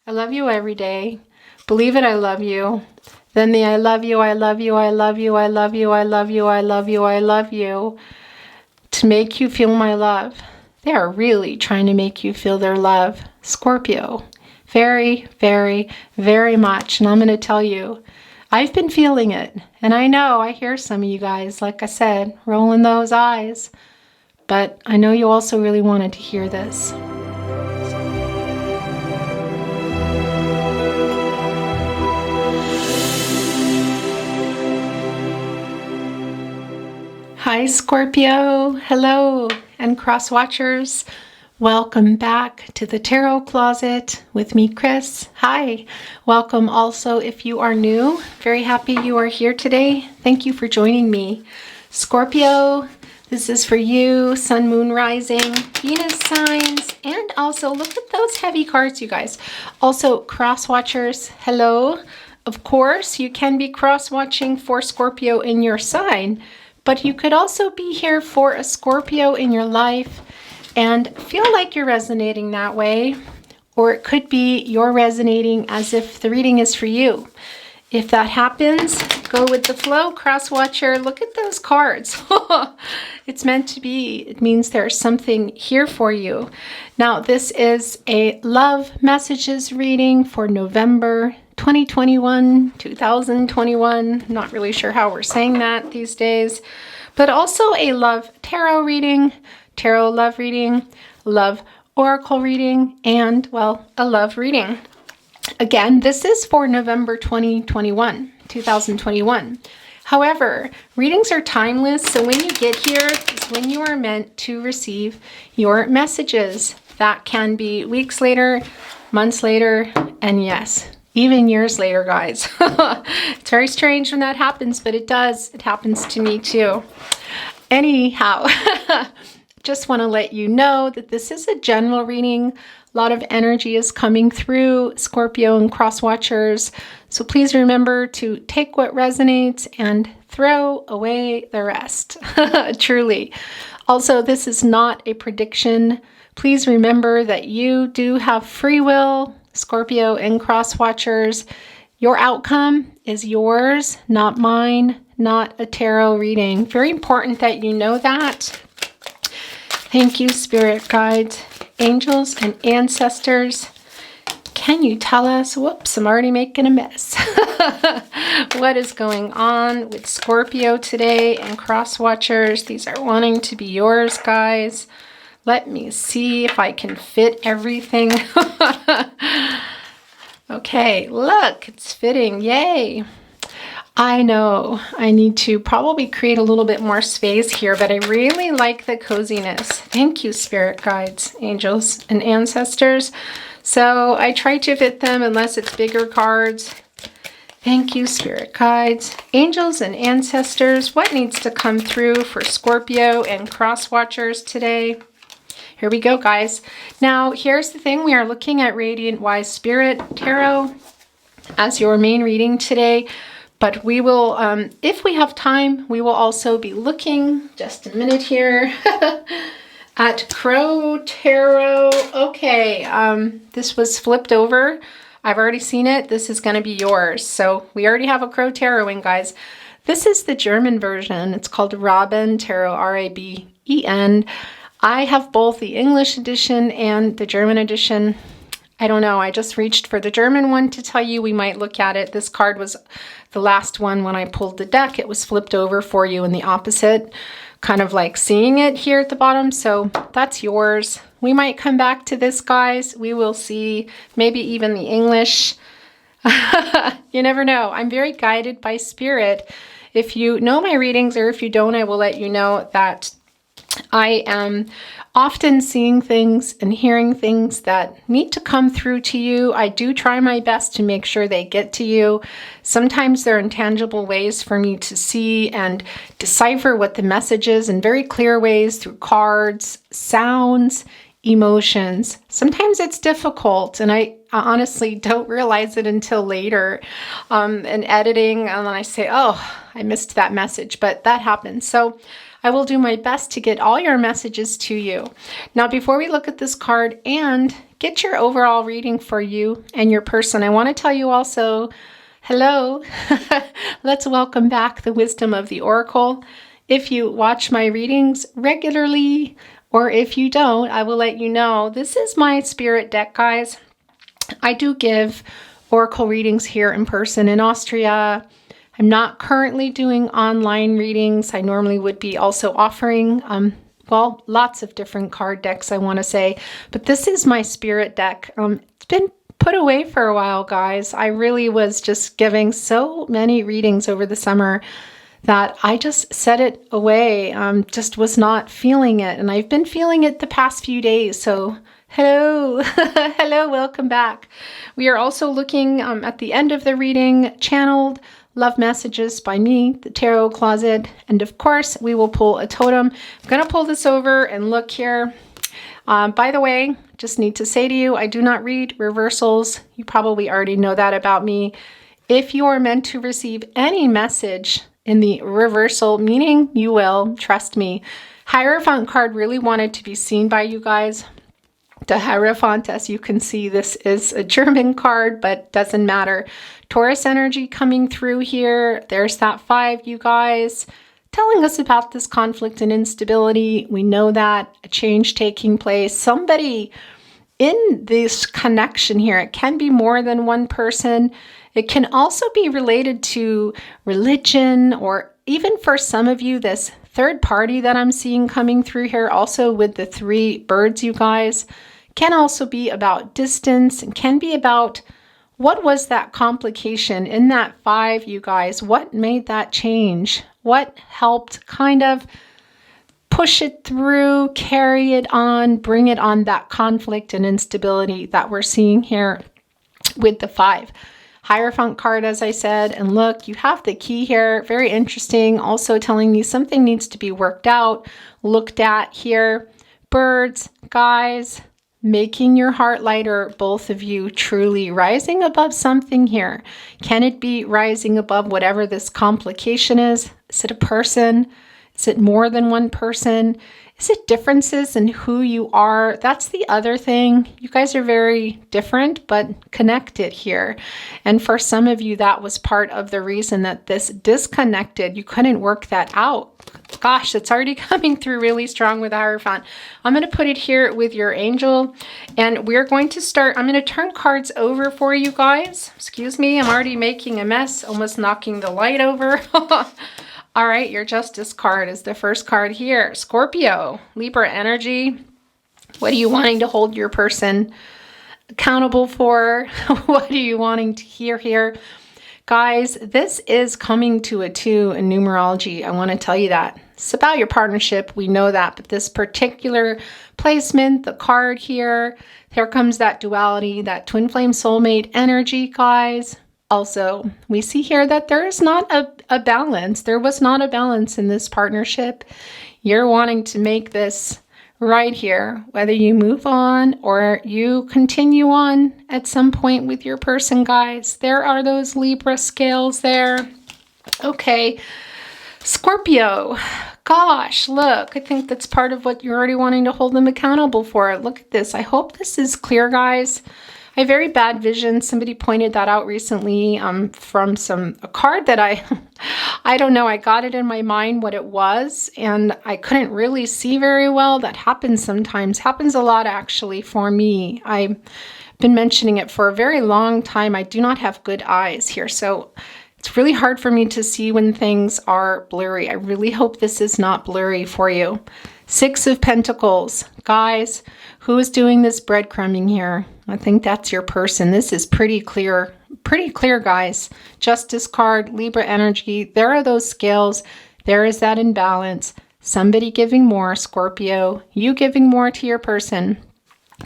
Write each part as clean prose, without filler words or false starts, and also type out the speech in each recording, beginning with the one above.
I love you every day. Believe it, I love you. Then the I love you, I love you, I love you, I love you, I love you, I love you, I love you. To make you feel my love. They are really trying to make you feel their love. Scorpio. Very, very, very much. And I'm going to tell you, I've been feeling it. And I know, I hear some of you guys, like I said, rolling those eyes. But I know you also really wanted to hear this. Hi Scorpio, hello, and cross watchers. Welcome back to the Tarot Closet with me, Chris. Hi, welcome also if you are new. Very happy you are here today. Thank you for joining me. Scorpio, this is for you, Sun, Moon, Rising, Venus signs, and also look at those heavy cards, you guys. Also, cross watchers, hello. Of course, you can be cross watching for Scorpio in your sign. But you could also be here for a Scorpio in your life and feel like you're resonating that way. Or it could be you're resonating as if the reading is for you. If that happens, go with the flow, cross watcher. Look at those cards. It's meant to be. It means there's something here for you. Now, this is a love messages reading for November 2021. Not really sure how we're saying that these days, but also a love tarot reading, tarot love reading, love oracle reading, and, well, a love reading. Again, this is for November 2021. However, readings are timeless, so when you get here is when you are meant to receive your messages. That can be weeks later, months later, and yes, even years later, guys. It's very strange when that happens, but it does. It happens to me too. Anyhow, just want to let you know that this is a general reading. A lot of energy is coming through, Scorpio and cross watchers. So please remember to take what resonates and throw away the rest. Truly. Also, this is not a prediction. Please remember that you do have free will, Scorpio and cross watchers. Your outcome is yours, not mine, not a tarot reading. Very important that you know that. Thank you, spirit guides, angels, and ancestors. Can you tell us, whoops, I'm already making a mess. What is going on with Scorpio today and cross watchers? These are wanting to be yours, guys. Let me see if I can fit everything. Okay, look, it's fitting. Yay. I know I need to probably create a little bit more space here, but I really like the coziness. Thank you, spirit guides, angels, and ancestors. So I try to fit them unless it's bigger cards. Thank you, spirit guides, angels, and ancestors. What needs to come through for Scorpio and cross watchers today? Here we go, guys. Now, here's the thing. We are looking at Radiant Wise Spirit Tarot as your main reading today. But we will, if we have time, we will also be looking, just a minute here, at Crow Tarot. Okay, this was flipped over. I've already seen it. This is going to be yours. So we already have a Crow Tarot in, guys. This is the German version. It's called Raben Tarot, R-A-B-E-N. I have both the English edition and the German edition. I don't know. I just reached for the German one to tell you we might look at it. This card was the last one when I pulled the deck. It was flipped over for you in the opposite, kind of like seeing it here at the bottom. So that's yours. We might come back to this, guys. We will see. Maybe even the English. You never know. I'm very guided by spirit. If you know my readings, or if you don't, I will let you know that I am often seeing things and hearing things that need to come through to you. I do try my best to make sure they get to you. Sometimes they're intangible ways for me to see and decipher what the message is in very clear ways through cards, sounds, emotions. Sometimes it's difficult, and I honestly don't realize it until later in editing, and then I say, oh, I missed that message, but that happens. So I will do my best to get all your messages to you. Now, before we look at this card and get your overall reading for you and your person, I want to tell you also, hello, let's welcome back the wisdom of the Oracle. If you watch my readings regularly, or if you don't, I will let you know. This is my spirit deck, guys. I do give Oracle readings here in person in Austria. I'm not currently doing online readings. I normally would be also offering, well, lots of different card decks, I want to say. But this is my spirit deck. It's been put away for a while, guys. I really was just giving so many readings over the summer that I just set it away, just was not feeling it. And I've been feeling it the past few days. So hello, hello, welcome back. We are also looking at the end of the reading, channeled love messages by me, the tarot closet. And of course, we will pull a totem. I'm going to pull this over and look here. By the way, just need to say to you, I do not read reversals. You probably already know that about me. If you are meant to receive any message in the reversal, meaning you will, trust me. Hierophant card really wanted to be seen by you guys. The Hierophant, as you can see, this is a German card, but doesn't matter. Taurus energy coming through here. There's that 5, you guys, telling us about this conflict and instability. We know that a change taking place. Somebody in this connection here, it can be more than one person. It can also be related to religion, or even for some of you, this third party that I'm seeing coming through here, also with the 3 birds, you guys, can also be about distance and can be about what was that complication in that 5, you guys? What made that change? What helped kind of push it through, carry it on, bring it on, that conflict and instability that we're seeing here with the 5. Hierophant card, as I said, and look, you have the key here. Very interesting. Also telling you something needs to be worked out, looked at here. Birds, guys, making your heart lighter, both of you truly rising above something here. Can it be rising above whatever this complication is? Is it a person? Is it more than one person? Is it differences in who you are? That's the other thing. You guys are very different, but connected here. And for some of you, that was part of the reason that this disconnected. You couldn't work that out. Gosh, it's already coming through really strong with Hierophant. I'm going to put it here with your angel, and we're going to start. I'm going to turn cards over for you guys. Excuse me, I'm already making a mess, almost knocking the light over. All right, your Justice card is the first card here. Scorpio, Libra energy. What are you wanting to hold your person accountable for? What are you wanting to hear here? Guys, this is coming to a 2 in numerology. I want to tell you that. It's about your partnership. We know that. But this particular placement, the card here, here comes that duality, that twin flame soulmate energy, guys. Also, we see here that there is not a balance. There was not a balance in this partnership. You're wanting to make this right here, whether you move on or you continue on at some point with your person, guys. There are those Libra scales there. Okay, Scorpio. Gosh, look, I think that's part of what you're already wanting to hold them accountable for. Look at this. I hope this is clear, guys. I have very bad vision. Somebody pointed that out recently from a card that I don't know. I got it in my mind what it was, and I couldn't really see very well. That happens sometimes. Happens a lot, actually, for me. I've been mentioning it for a very long time. I do not have good eyes here, so it's really hard for me to see when things are blurry. I really hope this is not blurry for you. 6 of Pentacles. Guys, who is doing this breadcrumbing here? I think that's your person. This is pretty clear, guys. Justice card, Libra energy. There are those scales. There is that imbalance. Somebody giving more, Scorpio. You giving more to your person.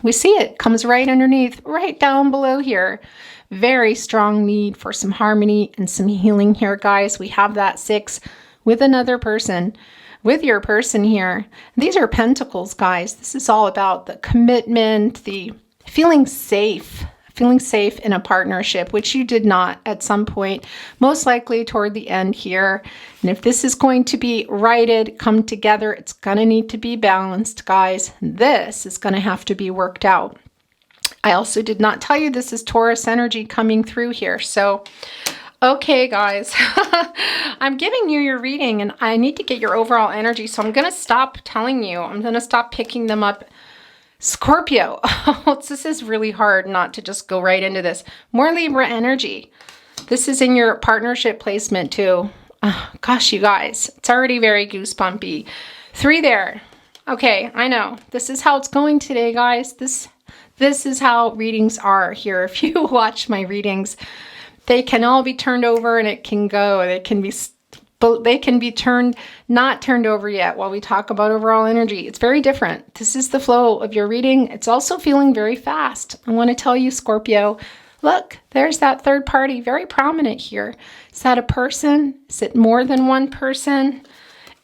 We see it comes right underneath, right down below here. Very strong need for some harmony and some healing here, guys. We have that 6 with another person. With your person here. These are pentacles, guys. This is all about the commitment, the feeling safe feeling safe in a partnership, which you did not at some point, most likely toward the end here. And if this is going to be righted, come together, it's going to need to be balanced, guys. This is going to have to be worked out. I also did not tell you this is Taurus energy coming through here. So, okay, guys, I'm giving you your reading and I need to get your overall energy. So I'm going to stop telling you. I'm going to stop picking them up. Scorpio. This is really hard not to just go right into this. More Libra energy. This is in your partnership placement too. Gosh, you guys, it's already very goosebumpy. 3 there. Okay, I know. This is how it's going today, guys. This is how readings are here. If you watch my readings, they can all be turned over and it can go. They can be not turned over yet while we talk about overall energy. It's very different. This is the flow of your reading. It's also feeling very fast. I want to tell you, Scorpio, look, there's that third party, very prominent here. Is that a person? Is it more than one person?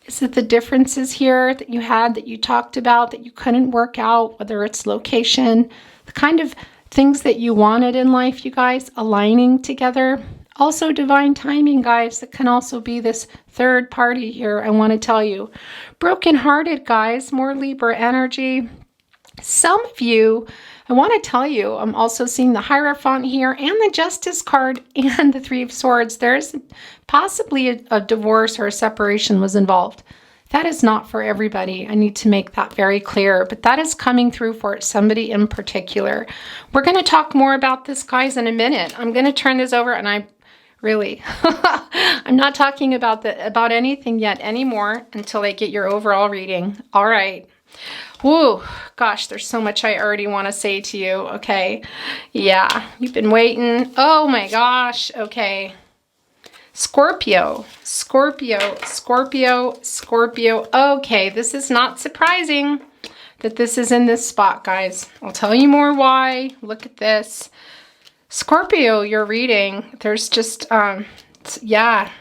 Is it the differences here that you had, that you talked about, that you couldn't work out, whether it's location, the kind of things that you wanted in life, you guys, aligning together? Also divine timing, guys. That can also be this third party here, I want to tell you. Brokenhearted, guys. More Libra energy. Some of you, I want to tell you, I'm also seeing the Hierophant here and the Justice card and the Three of Swords. There's possibly a divorce or a separation was involved. That is not for everybody. I need to make that very clear, but that is coming through for somebody in particular. We're going to talk more about this, guys, in a minute. I'm going to turn this over and I'm not talking about anything yet anymore until I get your overall reading. All right. Woo, gosh, there's so much I already want to say to you. Okay. Yeah, you've been waiting. Oh my gosh. Okay. Scorpio, Scorpio, Scorpio, Scorpio. Okay, this is not surprising that this is in this spot, guys. I'll tell you more why. Look at this. Scorpio, you're reading. There's just, yeah.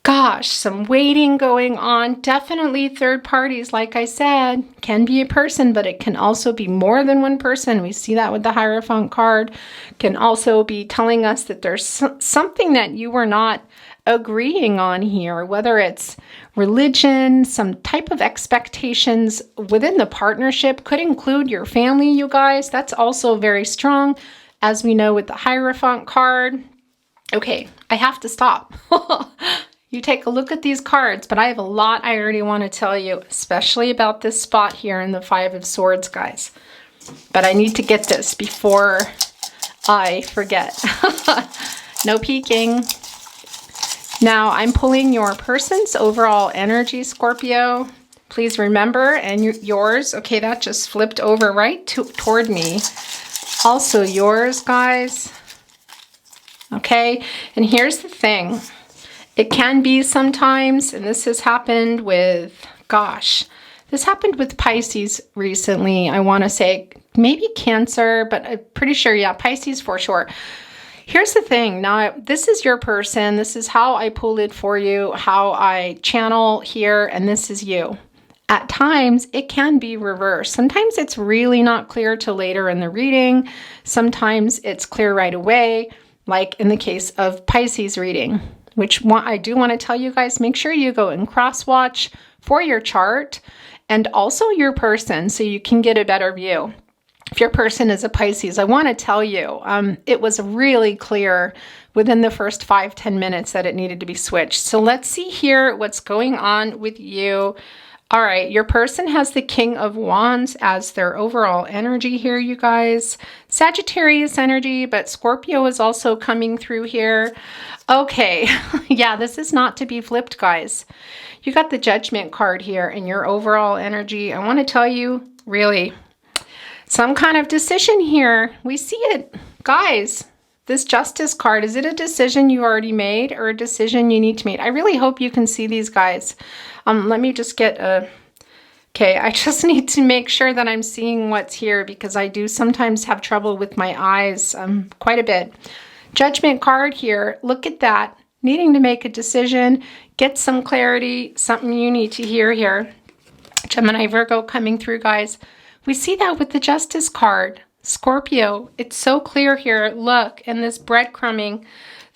Gosh, some waiting going on. Definitely third parties, like I said, can be a person, but it can also be more than one person. We see that with the Hierophant card. Can also be telling us that there's something that you were not agreeing on here, whether it's religion, some type of expectations within the partnership. Could include your family, you guys. That's also very strong, as we know with the Hierophant card. Okay, I have to stop. You take a look at these cards, but I have a lot I already want to tell you, especially about this spot here in the Five of Swords, guys. But I need to get this before I forget. No peeking. Now, I'm pulling your person's overall energy, Scorpio. Please remember, and yours. Okay, that just flipped over right toward me. Also yours, guys. Okay, and here's the thing. It can be sometimes, and this has happened with, gosh, this happened with Pisces recently. I want to say maybe Cancer, but I'm pretty sure, yeah, Pisces for sure. Here's the thing. Now, this is your person. This is how I pulled it for you, how I channel here, and this is you. At times, it can be reversed. Sometimes it's really not clear till later in the reading. Sometimes it's clear right away, like in the case of Pisces reading. Which I do want to tell you guys, make sure you go and cross-watch for your chart and also your person so you can get a better view. If your person is a Pisces, I want to tell you, it was really clear within the first 5-10 minutes that it needed to be switched. So let's see here what's going on with you. All right, your person has the King of Wands as their overall energy here, you guys. Sagittarius energy, but Scorpio is also coming through here. Okay, yeah, this is not to be flipped, guys. You got the Judgment card here in your overall energy. I want to tell you, really, some kind of decision here. We see it, guys. This Justice card, is it a decision you already made or a decision you need to make? I really hope you can see these, guys. Let me just get a... Okay, I just need to make sure that I'm seeing what's here because I do sometimes have trouble with my eyes quite a bit. Judgment card here. Look at that. Needing to make a decision, get some clarity, something you need to hear here. Gemini, Virgo coming through, guys. We see that with the Justice card. Scorpio, it's so clear here. Look, and this breadcrumbing,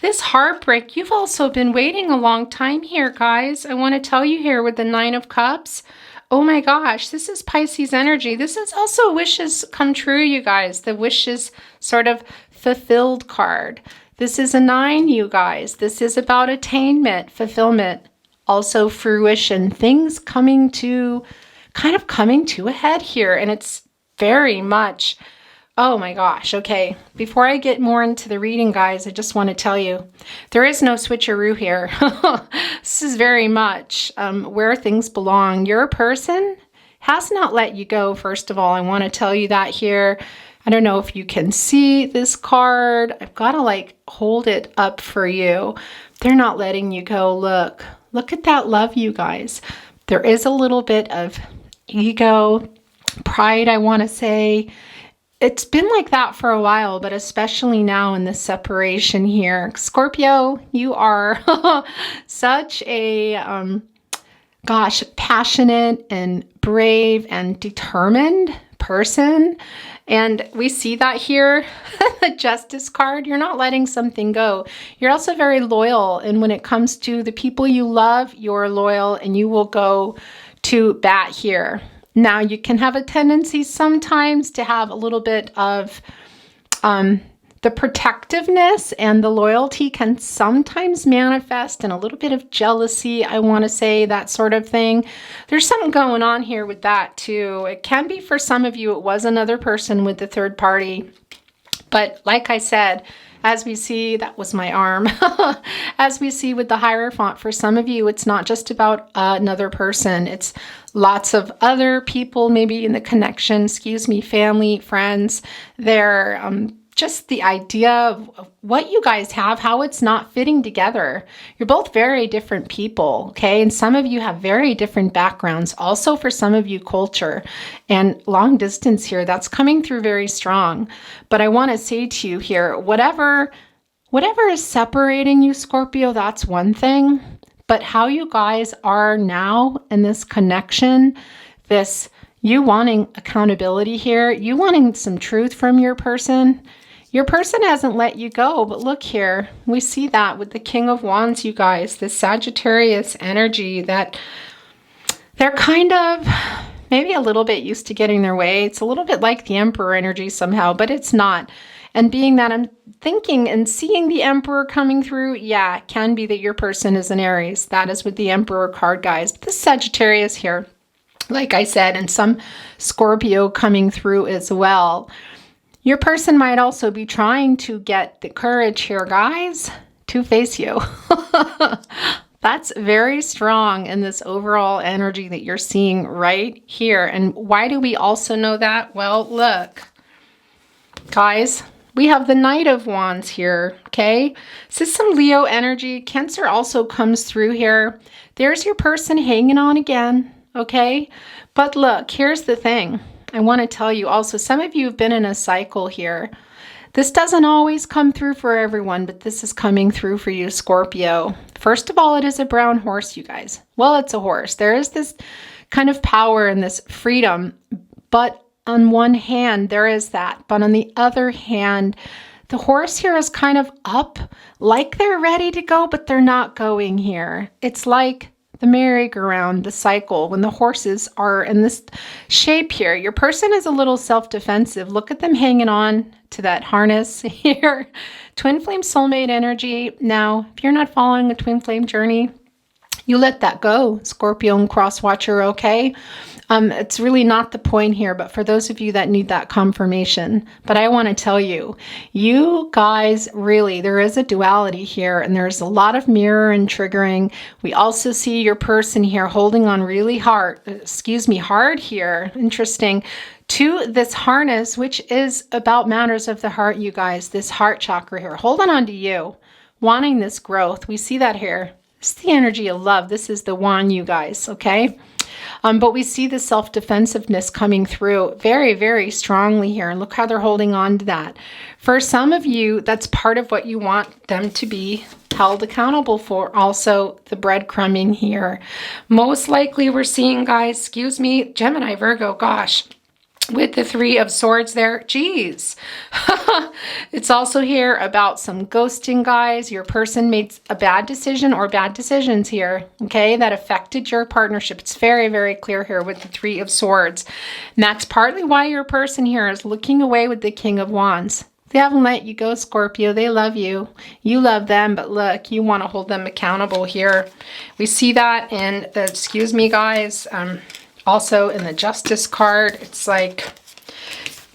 this heartbreak, you've also been waiting a long time here, guys. I want to tell you here with the Nine of Cups. Oh my gosh, this is Pisces energy. This is also wishes come true, you guys. The wishes sort of fulfilled card. This is a 9, you guys. This is about attainment, fulfillment, also fruition, things coming to, kind of coming to a head here. And it's very much, oh my gosh. Okay. Before I get more into the reading, guys, I just want to tell you, there is no switcheroo here. This is very much where things belong. Your person has not let you go. First of all, I want to tell you that here. I don't know if you can see this card. I've got to like hold it up for you. They're not letting you go. Look at that love, you guys. There is a little bit of ego, pride, I want to say. It's been like that for a while, but especially now in this separation here. Scorpio, you are such a, gosh, passionate and brave and determined person. And we see that here, the Justice card. You're not letting something go. You're also very loyal. And when it comes to the people you love, you're loyal and you will go to bat here. Now, you can have a tendency sometimes to have a little bit of the protectiveness, and the loyalty can sometimes manifest in a little bit of jealousy, I want to say, that sort of thing. There's something going on here with that too. It can be for some of you, it was another person with the third party. But like I said, as we see, that was my arm. As we see with the Hierophant, for some of you, it's not just about another person. It's lots of other people, maybe in the connection, family, friends. They're just the idea of what you guys have, how it's not fitting together. You're both very different people, okay? And some of you have very different backgrounds. Also, for some of you, culture and long distance here, that's coming through very strong. But I want to say to you here, whatever is separating you, Scorpio, that's one thing. But how you guys are now in this connection, this you wanting accountability here, you wanting some truth from your person. Your person hasn't let you go, but look here. We see that with the King of Wands, you guys, this Sagittarius energy that they're kind of maybe a little bit used to getting their way. It's a little bit like the Emperor energy somehow, but it's not. And being that I'm thinking and seeing the Emperor coming through, yeah, it can be that your person is an Aries. That is with the Emperor card, guys. But the Sagittarius here, like I said, and some Scorpio coming through as well. Your person might also be trying to get the courage here, guys, to face you. That's very strong in this overall energy that you're seeing right here. And why do we also know that? Well, look, guys, we have the Knight of Wands here, okay? This is some Leo energy. Cancer also comes through here. There's your person hanging on again, okay? But look, here's the thing. I want to tell you also, some of you have been in a cycle here. This doesn't always come through for everyone, but this is coming through for you, Scorpio. First of all, it is a brown horse, you guys. Well, it's a horse. There is this kind of power and this freedom, but on one hand, there is that. But on the other hand, the horse here is kind of up, like they're ready to go, but they're not going here. It's like the merry-go-round, the cycle, when the horses are in this shape here. Your person is a little self-defensive. Look at them hanging on to that harness here. Twin flame soulmate energy. Now, if you're not following a twin flame journey, you let that go, Scorpio and cross watcher, okay? It's really not the point here, but for those of you that need that confirmation. But I want to tell you, you guys really, there is a duality here, and there's a lot of mirror and triggering. We also see your person here holding on really hard here, interesting, to this harness, which is about matters of the heart, you guys, this heart chakra here, holding on to you, wanting this growth. We see that here. It's the energy of love. This is the one, you guys, okay? But we see the self-defensiveness coming through very, very strongly here. And look how they're holding on to that. For some of you, that's part of what you want them to be held accountable for. Also, the breadcrumbing here. Most likely we're seeing, guys, Gemini, Virgo, gosh. with the Three of Swords there. Geez. It's also here about some ghosting, guys. Your person made a bad decision or bad decisions here, okay, that affected your partnership. It's very, very clear here with the Three of Swords. And that's partly why your person here is looking away with the King of Wands. They haven't let you go, Scorpio. They love you. You love them, but look, you want to hold them accountable here. We see that in the, excuse me, guys, also in the Justice card. It's like,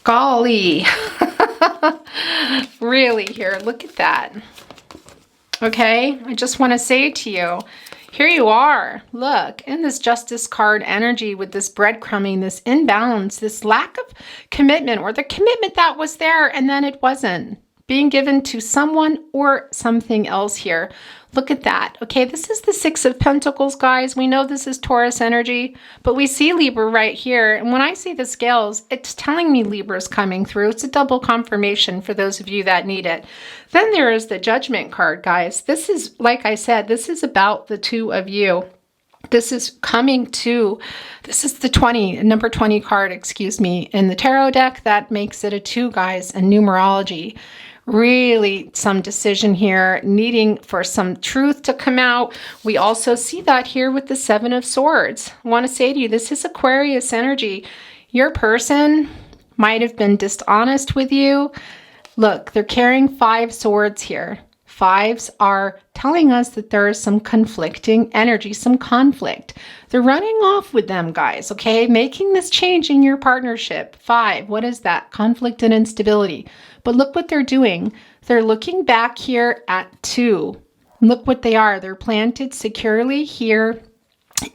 golly. Really here, look at that. Okay, I just want to say to you, here you are. Look, in this Justice card energy with this breadcrumbing, this imbalance, this lack of commitment, or the commitment that was there and then it wasn't being given to someone or something else here. Look at that. Okay, this is the Six of Pentacles, guys. We know this is Taurus energy, but we see Libra right here. And when I see the scales, it's telling me Libra's coming through. It's a double confirmation for those of you that need it. Then there is the Judgment card, guys. This is, like I said, this is about the two of you. This is coming to, this is the number 20 card, excuse me, in the tarot deck. That makes it a 2, guys, in numerology. Really some decision here, needing for some truth to come out. We also see that here with the Seven of Swords. I want to say to you, this is Aquarius energy. Your person might have been dishonest with you. Look, they're carrying 5 swords here. 5s are telling us that there is some conflicting energy, some conflict. They're running off with them, guys, okay? Making this change in your partnership. 5, what is that? Conflict and instability. But look what they're doing. They're looking back here at 2. Look what they are. They're planted securely here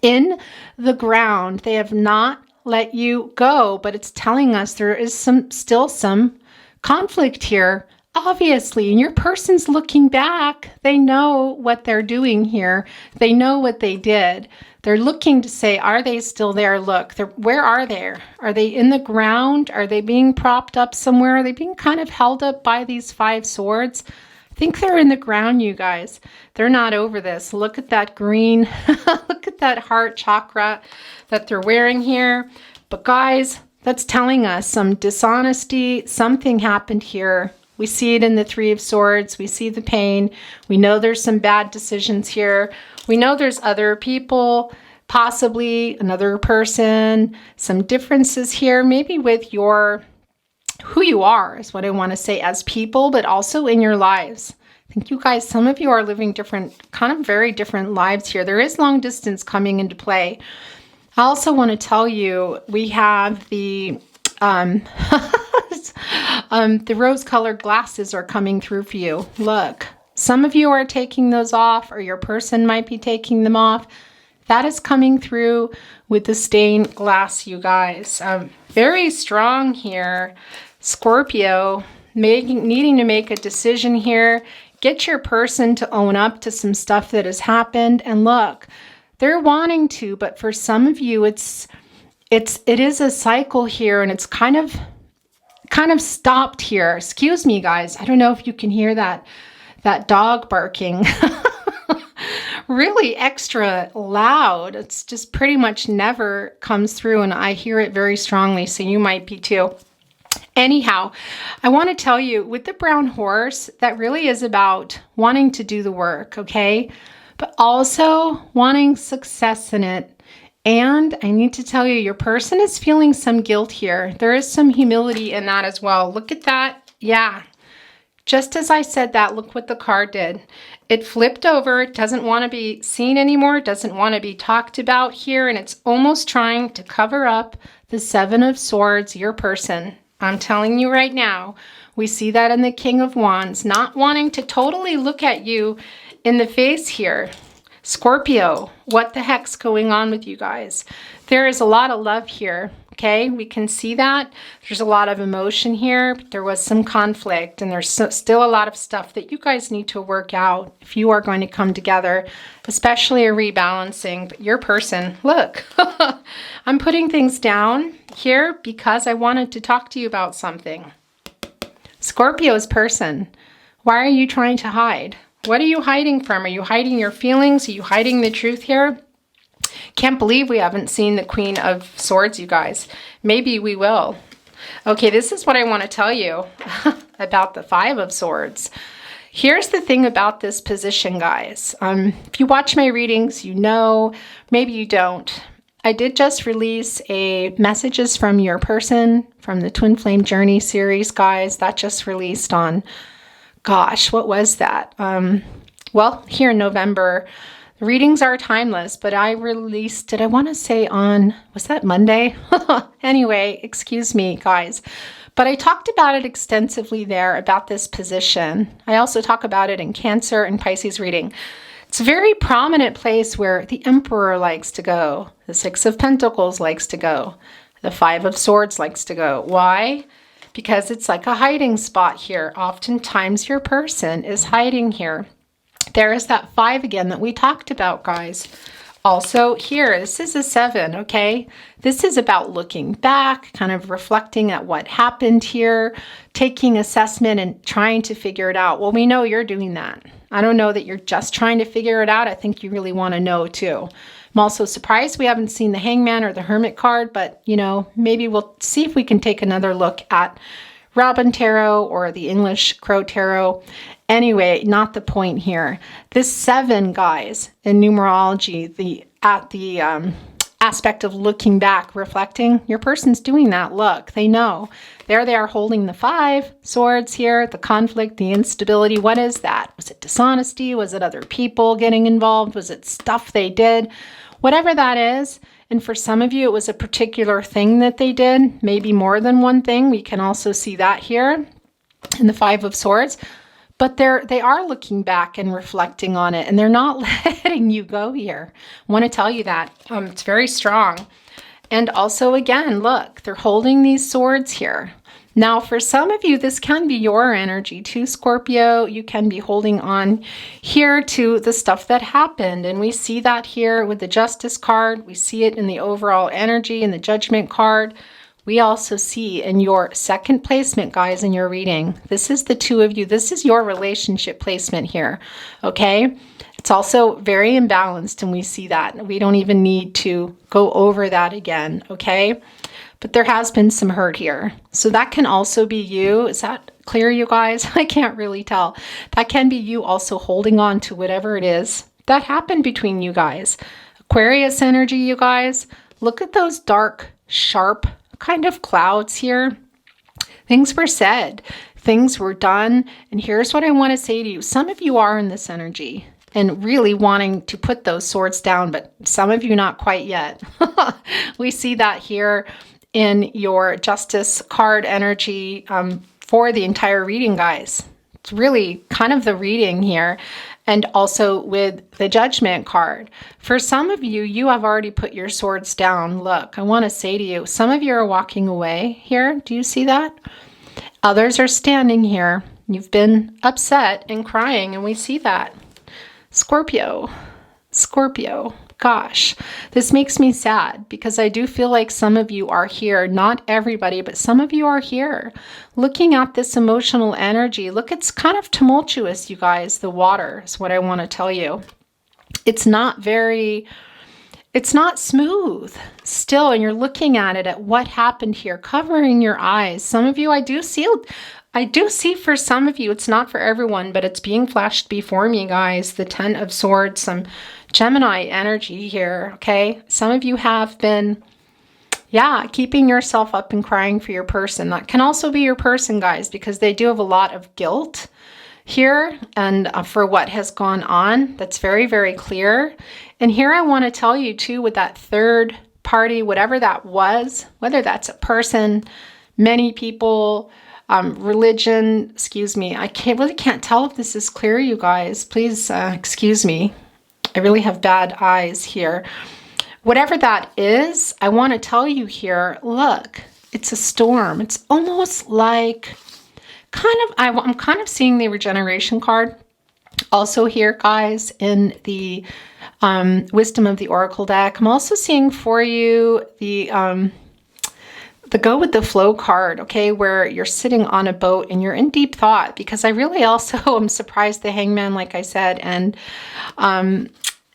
in the ground. They have not let you go, but it's telling us there is still some conflict here. Obviously, and your person's looking back. They know what they're doing here. They know what they did. They're looking to say, are they still there? Look, where are they? Are they in the ground? Are they being propped up somewhere? Are they being kind of held up by these 5 swords? I think they're in the ground, you guys. They're not over this. Look at that green. Look at that heart chakra that they're wearing here. But guys, that's telling us some dishonesty. Something happened here. We see it in the Three of Swords. We see the pain. We know there's some bad decisions here. We know there's other people, possibly another person, some differences here, maybe with who you are is what I want to say as people, but also in your lives. I think you guys, some of you are living different, kind of very different lives here. There is long distance coming into play. I also want to tell you, we have the the rose-colored glasses are coming through for you. Look, some of you are taking those off, or your person might be taking them off. That is coming through with the stained glass, you guys. Very strong here. Scorpio, needing to make a decision here. Get your person to own up to some stuff that has happened. And look, they're wanting to, but for some of you, it is a cycle here, and it's kind of stopped here. Excuse me, guys. I don't know if you can hear that dog barking. Really extra loud. It's just pretty much never comes through, and I hear it very strongly, so you might be too. Anyhow, I want to tell you, with the brown horse, that really is about wanting to do the work, okay? But also wanting success in it. And I need to tell you, your person is feeling some guilt here. There is some humility in that as well. Look at that. Yeah. Just as I said that, look what the card did. It flipped over. It doesn't want to be seen anymore. It doesn't want to be talked about here. And it's almost trying to cover up the Seven of Swords, your person. I'm telling you right now, we see that in the King of Wands, not wanting to totally look at you in the face here. Scorpio, what the heck's going on with you guys? There is a lot of love here, okay? We can see that. There's a lot of emotion here, but there was some conflict, and there's still a lot of stuff that you guys need to work out if you are going to come together, especially a rebalancing. But your person, look, I'm putting things down here because I wanted to talk to you about something. Scorpio's person, why are you trying to hide? What are you hiding from? Are you hiding your feelings? Are you hiding the truth here? Can't believe we haven't seen the Queen of Swords, you guys. Maybe we will. Okay, this is what I want to tell you about the Five of Swords. Here's the thing about this position, guys. If you watch my readings, you know, maybe you don't. I did just release a Messages from Your Person from the Twin Flame Journey series, guys. That just released on, gosh, what was that? Well, here in November. The readings are timeless, but I released it, I want to say on, was that Monday? Anyway, excuse me, guys. But I talked about it extensively there about this position. I also talk about it in Cancer and Pisces reading. It's a very prominent place where the Emperor likes to go. The Six of Pentacles likes to go. The Five of Swords likes to go. Why? Because it's like a hiding spot here. Oftentimes your person is hiding here. There is that 5 again that we talked about, guys. Also here, this is a 7, okay? This is about looking back, kind of reflecting at what happened here, taking assessment and trying to figure it out. Well, we know you're doing that. I don't know that you're just trying to figure it out. I think you really want to know too. I'm also surprised we haven't seen the Hangman or the Hermit card, but you know, maybe we'll see if we can take another look at Robin Tarot or the English Crow Tarot. Anyway, not the point here. This 7, guys, in numerology, the aspect of looking back, reflecting, your person's doing that. Look, they know. There they are holding the 5 swords here, the conflict, the instability. What is that? Was it dishonesty? Was it other people getting involved? Was it stuff they did? Whatever that is. And for some of you, it was a particular thing that they did, maybe more than one thing. We can also see that here in the 5 of Swords. But they are looking back and reflecting on it, and they're not letting you go here. I want to tell you that. It's very strong. And also, again, look, they're holding these swords here. Now, for some of you, this can be your energy too, Scorpio. You can be holding on here to the stuff that happened. And we see that here with the Justice card. We see it in the overall energy and the Judgment card. We also see in your second placement, guys, in your reading, this is the 2 of you. This is your relationship placement here, okay? It's also very imbalanced, and we see that. We don't even need to go over that again, okay? But there has been some hurt here. So that can also be you. Is that clear, you guys? I can't really tell. That can be you also holding on to whatever it is that happened between you guys. Aquarius energy, you guys. Look at those dark, sharp kind of clouds here. Things were said, things were done, and here's what I want to say to you. Some of you are in this energy and really wanting to put those swords down, but some of you not quite yet. We see that here in your Justice card energy for the entire reading, guys. It's really kind of the reading here. And also with the Judgment card. For some of you, you have already put your swords down. Look, I want to say to you, some of you are walking away here. Do you see that? Others are standing here. You've been upset and crying, and we see that. Scorpio, gosh, this makes me sad because I do feel like some of you are here, not everybody, but some of you are here looking at this emotional energy. Look, it's kind of tumultuous, you guys. The water is what I want to tell you. It's not smooth still, and you're looking at it at what happened here, covering your eyes. Some of you, I do see for some of you, it's not for everyone, but it's being flashed before me, guys. The 10 of Swords, some Gemini energy here, okay? Some of you have been, keeping yourself up and crying for your person. That can also be your person, guys, because they do have a lot of guilt here and for what has gone on. That's very, very clear. And here I want to tell you too, with that third party, whatever that was, whether that's a person, many people, religion, excuse me. I really can't tell if this is clear, you guys. Please excuse me. I really have bad eyes here. Whatever that is, I want to tell you here, look, it's a storm. It's almost like I'm kind of seeing the regeneration card also here, guys, in the Wisdom of the Oracle deck. I'm also seeing for you the go with the flow card, okay, where you're sitting on a boat and you're in deep thought, because I really also am surprised the Hangman, like I said, and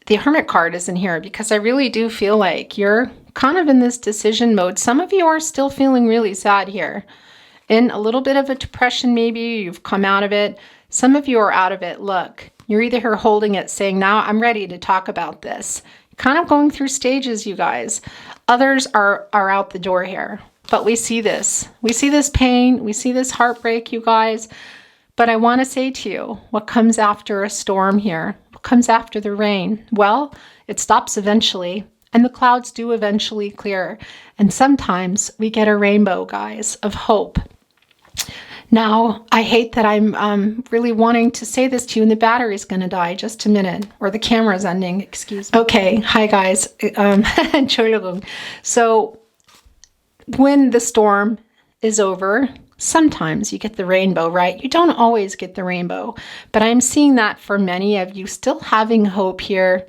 the Hermit card is in here, because I really do feel like you're kind of in this decision mode. Some of you are still feeling really sad here. In a little bit of a depression, maybe you've come out of it. Some of you are out of it. Look, you're either here holding it, saying, now I'm ready to talk about this. Kind of going through stages, you guys. Others are out the door here. But we see this. We see this pain. We see this heartbreak, you guys. But I want to say to you, what comes after a storm here? What comes after the rain? Well, it stops eventually. And the clouds do eventually clear. And sometimes we get a rainbow, guys, of hope. Now, I hate that I'm really wanting to say this to you, and the battery's going to die. Just a minute, or the camera's ending. Excuse me. Okay, hi guys. So when the storm is over, sometimes you get the rainbow, right? You don't always get the rainbow, but I'm seeing that for many of you still having hope here.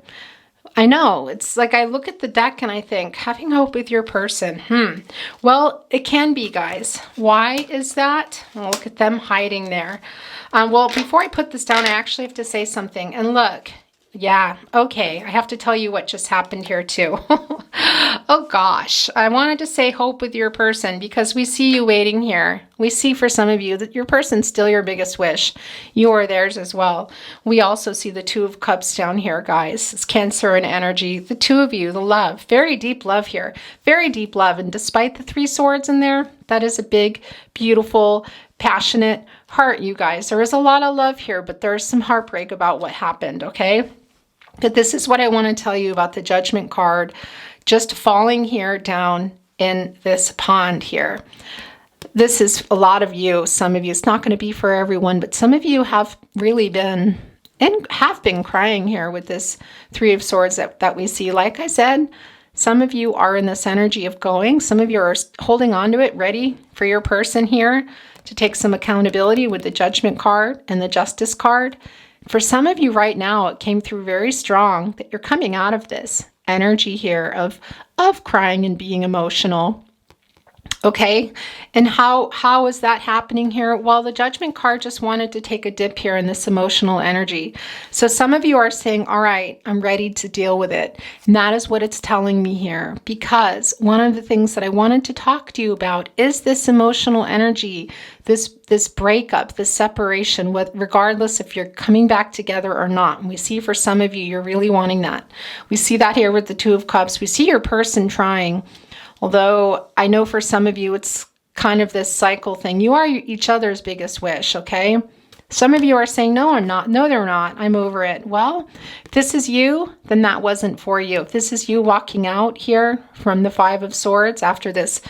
I know, it's like I look at the deck and I think, having hope with your person. Well, it can be, guys. Why is that? Well, look at them hiding there. Well, before I put this down, I actually have to say something. And look, yeah, okay, I have to tell you what just happened here too. Oh gosh, I wanted to say hope with your person because we see you waiting here. We see for some of you that your person's still your biggest wish. You are theirs as well. We also see the Two of Cups down here, guys. It's Cancer and energy. The two of you, the love, very deep love here. Very deep love. And despite the Three Swords in there, that is a big, beautiful, passionate heart, you guys. There is a lot of love here, but there's some heartbreak about what happened, okay? But this is what I want to tell you about the Judgment card just falling here down in this pond here. This is a lot of you, some of you. It's not going to be for everyone, but some of you have really been and have been crying here with this Three of Swords that we see. Like I said, some of you are in this energy of going. Some of you are holding on to it, ready for your person here to take some accountability with the Judgment card and the Justice card. For some of you right now, it came through very strong that you're coming out of this energy here of crying and being emotional. Okay, and how is that happening here? Well, the Judgment card just wanted to take a dip here in this emotional energy. So some of you are saying, all right, I'm ready to deal with it. And that is what it's telling me here. Because one of the things that I wanted to talk to you about is this emotional energy, this breakup, this separation, regardless if you're coming back together or not. And we see for some of you, you're really wanting that. We see that here with the Two of Cups. We see your person trying. Although I know for some of you, it's kind of this cycle thing. You are each other's biggest wish, okay? Some of you are saying, no, I'm not. No, they're not. I'm over it. Well, if this is you, then that wasn't for you. If this is you walking out here from the Five of Swords after this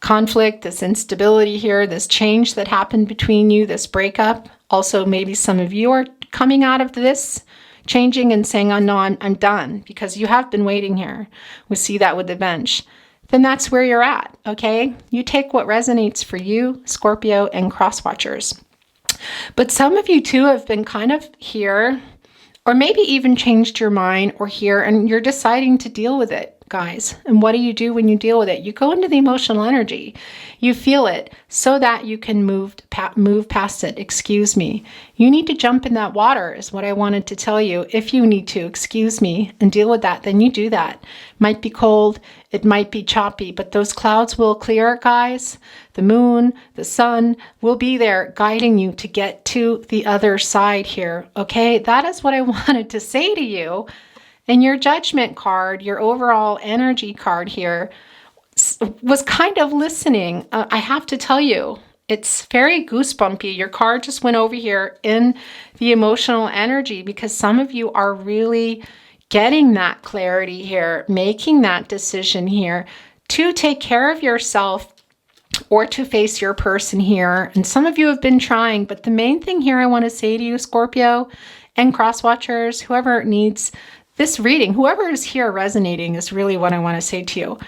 conflict, this instability here, this change that happened between you, this breakup. Also, maybe some of you are coming out of this, changing and saying, oh, no, I'm done, because you have been waiting here. We see that with the Bench. Then that's where you're at, okay? You take what resonates for you, Scorpio and cross-watchers. But some of you too have been kind of here, or maybe even changed your mind or here, and you're deciding to deal with it, guys. And what do you do when you deal with it? You go into the emotional energy. You feel it so that you can move past it. Excuse me. You need to jump in that water is what I wanted to tell you. If you need to, excuse me, and deal with that, then you do that. Might be cold. It might be choppy, but those clouds will clear, guys. The moon, the sun will be there guiding you to get to the other side here, okay? That is what I wanted to say to you. And your Judgment card, your overall energy card here, was kind of listening. I have to tell you, it's very goosebumpy. Your card just went over here in the emotional energy because some of you are really getting that clarity here, making that decision here to take care of yourself or to face your person here. And some of you have been trying, but the main thing here I want to say to you, Scorpio and cross-watchers, whoever needs this reading, whoever is here resonating is really what I want to say to you.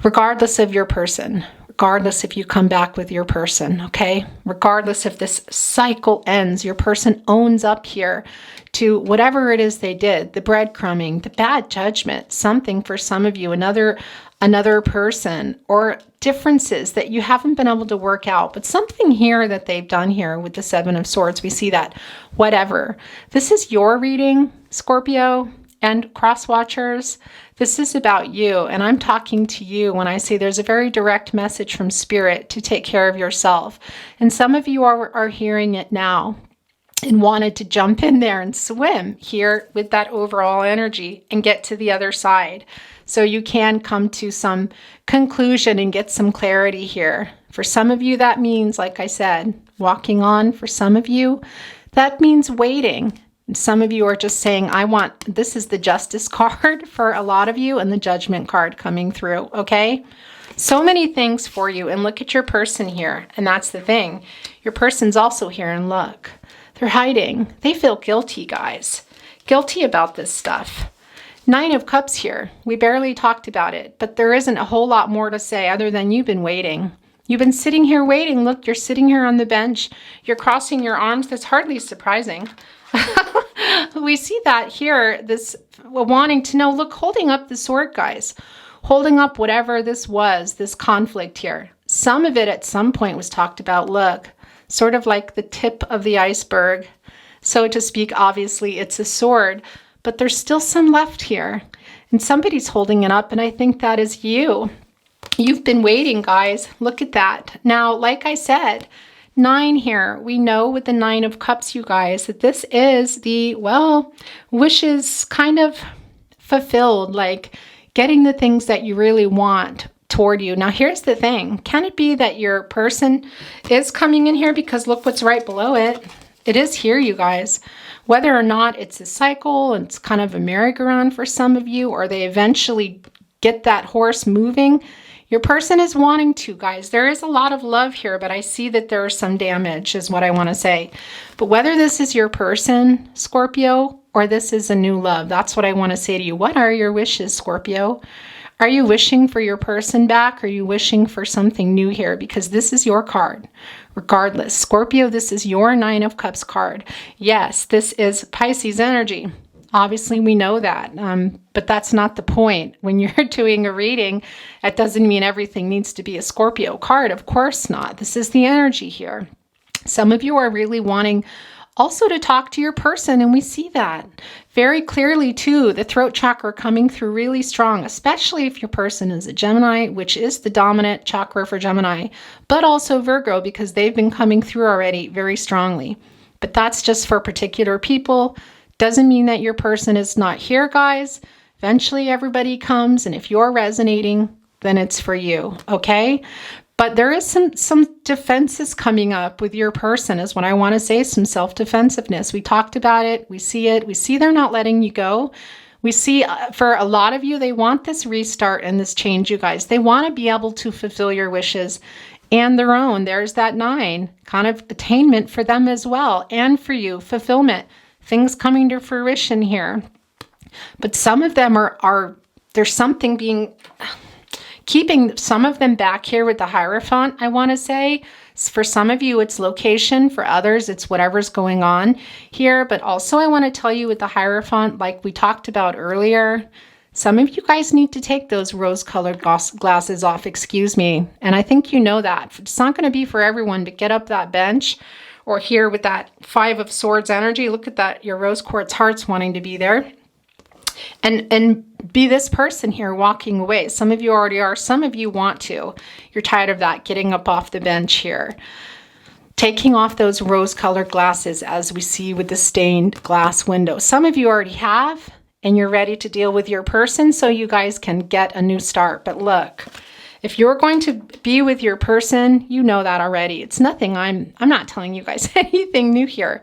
Regardless of your person, regardless if you come back with your person, okay? Regardless if this cycle ends, your person owns up here to whatever it is they did, the breadcrumbing, the bad judgment, something for some of you, another person, or differences that you haven't been able to work out, but something here that they've done here with the Seven of Swords, we see that, whatever. This is your reading, Scorpio, and cross watchers, this is about you. And I'm talking to you when I say there's a very direct message from Spirit to take care of yourself. And some of you are hearing it now and wanted to jump in there and swim here with that overall energy and get to the other side. So you can come to some conclusion and get some clarity here. For some of you, that means, like I said, walking on. For some of you, that means waiting. And some of you are just saying, this is the Justice card for a lot of you and the Judgment card coming through, okay? So many things for you. And look at your person here. And that's the thing. Your person's also here, and look. They're hiding. They feel guilty, guys. Guilty about this stuff. 9 of Cups here. We barely talked about it, but there isn't a whole lot more to say other than you've been waiting. You've been sitting here waiting. Look, you're sitting here on the bench. You're crossing your arms. That's hardly surprising. We see that here, this wanting to know. Look, holding up the sword, guys. Holding up whatever this was, this conflict here. Some of it at some point was talked about. Look, sort of like the tip of the iceberg. So to speak, obviously it's a sword, but there's still some left here. And somebody's holding it up, and I think that is you. You've been waiting, guys. Look at that. Now, like I said, 9 here. We know with the 9 of Cups, you guys, that this is the, well, wishes kind of fulfilled, like getting the things that you really want toward you. Now, here's the thing. Can it be that your person is coming in here? Because look what's right below it. It is here, you guys. Whether or not it's a cycle, and it's kind of a merry-go-round for some of you, or they eventually get that horse moving, your person is wanting to, guys. There is a lot of love here, but I see that there is some damage, is what I want to say. But whether this is your person, Scorpio, or this is a new love, that's what I want to say to you. What are your wishes, Scorpio? Are you wishing for your person back? Or are you wishing for something new here? Because this is your card. Regardless, Scorpio, this is your 9 of Cups card. Yes, this is Pisces energy. Obviously, we know that, but that's not the point. When you're doing a reading, that doesn't mean everything needs to be a Scorpio card. Of course not. This is the energy here. Some of you are really wanting also to talk to your person, and we see that very clearly too. The throat chakra coming through really strong, especially if your person is a Gemini, which is the dominant chakra for Gemini, but also Virgo, because they've been coming through already very strongly. But that's just for particular people. Doesn't mean that your person is not here, guys. Eventually everybody comes, and if you're resonating, then it's for you, okay? But there is some defenses coming up with your person, is what I want to say, some self-defensiveness. We talked about it. We see it. We see they're not letting you go. We see for a lot of you, they want this restart and this change, you guys. They want to be able to fulfill your wishes and their own. There's that 9, kind of attainment for them as well, and for you, fulfillment. Things coming to fruition here. But some of them there's something being, keeping some of them back here with the Hierophant, I want to say. For some of you, it's location. For others, it's whatever's going on here. But also I want to tell you with the Hierophant, like we talked about earlier, some of you guys need to take those rose-colored glasses off, excuse me. And I think you know that. It's not going to be for everyone, but get up that bench. Or here with that 5 of Swords energy, look at that, your rose quartz hearts wanting to be there. And be this person here walking away. Some of you already are. Some of you want to. You're tired of that, getting up off the bench here. Taking off those rose-colored glasses, as we see with the stained glass window. Some of you already have, and you're ready to deal with your person so you guys can get a new start. But look, if you're going to be with your person, you know that already. It's nothing. I'm not telling you guys anything new here.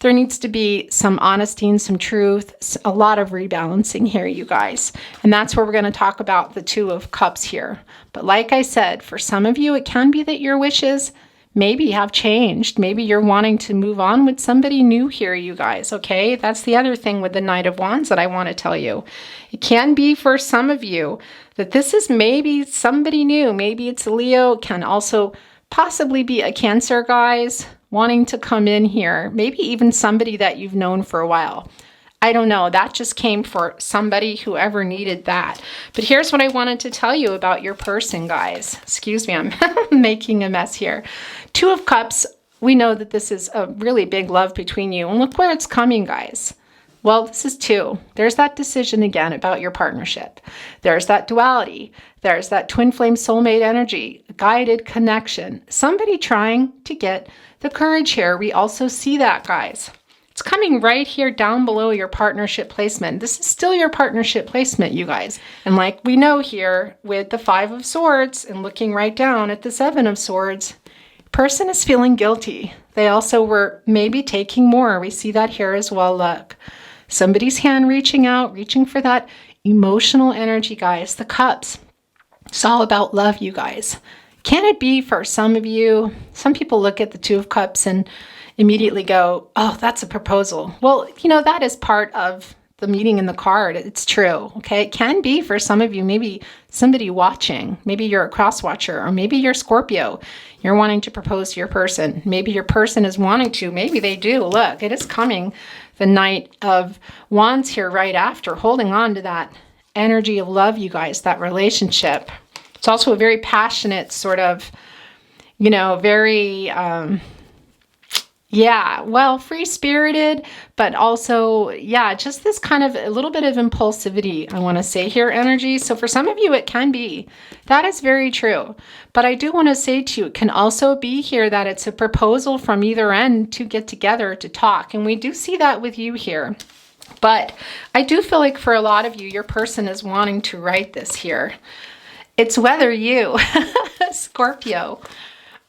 There needs to be some honesty and some truth, a lot of rebalancing here, you guys. And that's where we're going to talk about the 2 of Cups here. But like I said, for some of you, it can be that your wishes maybe have changed. Maybe you're wanting to move on with somebody new here, you guys, okay? That's the other thing with the Knight of Wands that I want to tell you. It can be for some of you that this is maybe somebody new. Maybe it's a Leo. It can also possibly be a Cancer, guys, wanting to come in here. Maybe even somebody that you've known for a while. I don't know. That just came for somebody, whoever needed that. But here's what I wanted to tell you about your person, guys. Excuse me, I'm making a mess here. 2 of Cups, we know that this is a really big love between you. And look where it's coming, guys. Well, this is 2. There's that decision again about your partnership. There's that duality. There's that twin flame soulmate energy, guided connection. Somebody trying to get the courage here. We also see that, guys. It's coming right here down below your partnership placement. This is still your partnership placement, you guys. And like we know here with the 5 of Swords and looking right down at the 7 of Swords, person is feeling guilty. They also were maybe taking more. We see that here as well, look. Somebody's hand reaching out, reaching for that emotional energy, guys. The Cups. It's all about love, you guys. Can it be for some of you? Some people look at the 2 of Cups and immediately go, oh, that's a proposal. Well, you know, that is part of the meaning in the card. It's true, okay? It can be for some of you, maybe somebody watching. Maybe you're a cross watcher, or maybe you're Scorpio. You're wanting to propose to your person. Maybe your person is wanting to. Maybe they do. Look, it is coming. The Knight of Wands here right after, holding on to that energy of love, you guys, that relationship. It's also a very passionate sort of, you know, very, free-spirited, but also, just this kind of a little bit of impulsivity, I want to say here, energy. So for some of you, it can be. That is very true. But I do want to say to you, it can also be here that it's a proposal from either end to get together to talk. And we do see that with you here. But I do feel like for a lot of you, your person is wanting to write this here. It's whether you, Scorpio,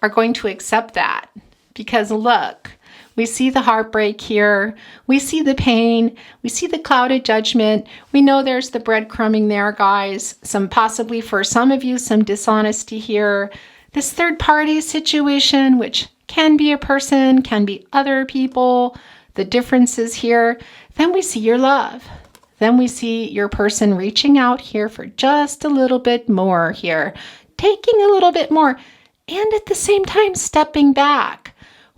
are going to accept that. Because look, we see the heartbreak here. We see the pain. We see the clouded judgment. We know there's the breadcrumbing there, guys. Some possibly for some of you, some dishonesty here. This third party situation, which can be a person, can be other people. The differences here. Then we see your love. Then we see your person reaching out here for just a little bit more here. Taking a little bit more. And at the same time, stepping back.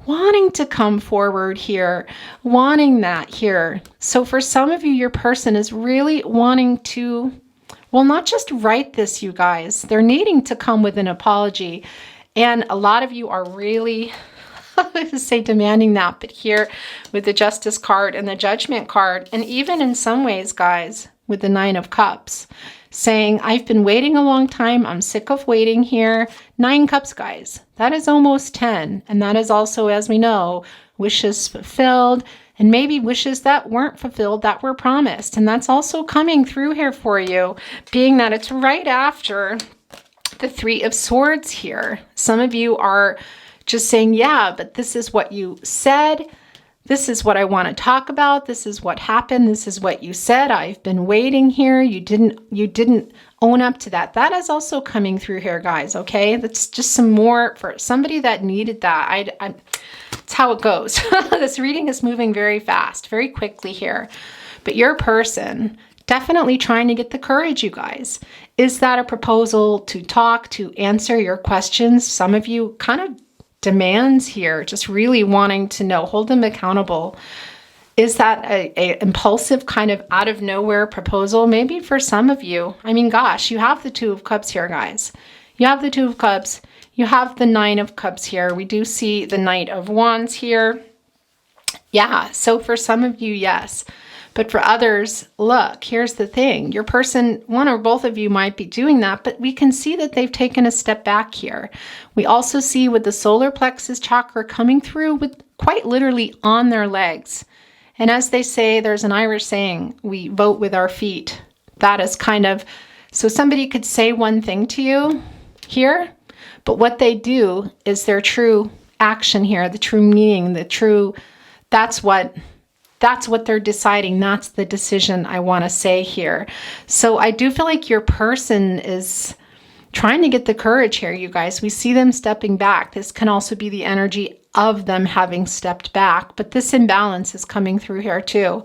Wanting to come forward here, wanting that here. So for some of you, your person is really wanting to, well, not just write this, you guys. They're needing to come with an apology. And a lot of you are really, I would say demanding that, but here with the Justice card and the Judgment card, and even in some ways, guys, with the 9 of Cups, saying, I've been waiting a long time. I'm sick of waiting here. 9 Cups, guys. That is almost 10. And that is also, as we know, wishes fulfilled and maybe wishes that weren't fulfilled that were promised. And that's also coming through here for you, being that it's right after the 3 of Swords here. Some of you are just saying, yeah, but this is what you said. This is what I want to talk about. This is what happened. This is what you said. I've been waiting here. You didn't own up to that. That is also coming through here, guys, okay? That's just some more for somebody that needed that. It's how it goes. This reading is moving very fast, very quickly here. But your person, definitely trying to get the courage, you guys. Is that a proposal to talk, to answer your questions? Some of you kind of demands here, just really wanting to know, hold them accountable. Is that a impulsive kind of out of nowhere proposal? Maybe for some of you. I mean, gosh, you have the 2 of Cups here, guys. You have the 2 of Cups. You have the 9 of Cups here. We do see the Knight of Wands here. Yeah, so for some of you, yes. But for others, look, here's the thing. Your person, one or both of you might be doing that, but we can see that they've taken a step back here. We also see with the solar plexus chakra coming through with quite literally on their legs. And as they say, there's an Irish saying, we vote with our feet. That is kind of, so somebody could say one thing to you here, but what they do is their true action here, the true meaning, the true, that's what they're deciding. That's the decision I want to say here. So I do feel like your person is trying to get the courage here, you guys. We see them stepping back. This can also be the energy of them having stepped back, but this imbalance is coming through here too.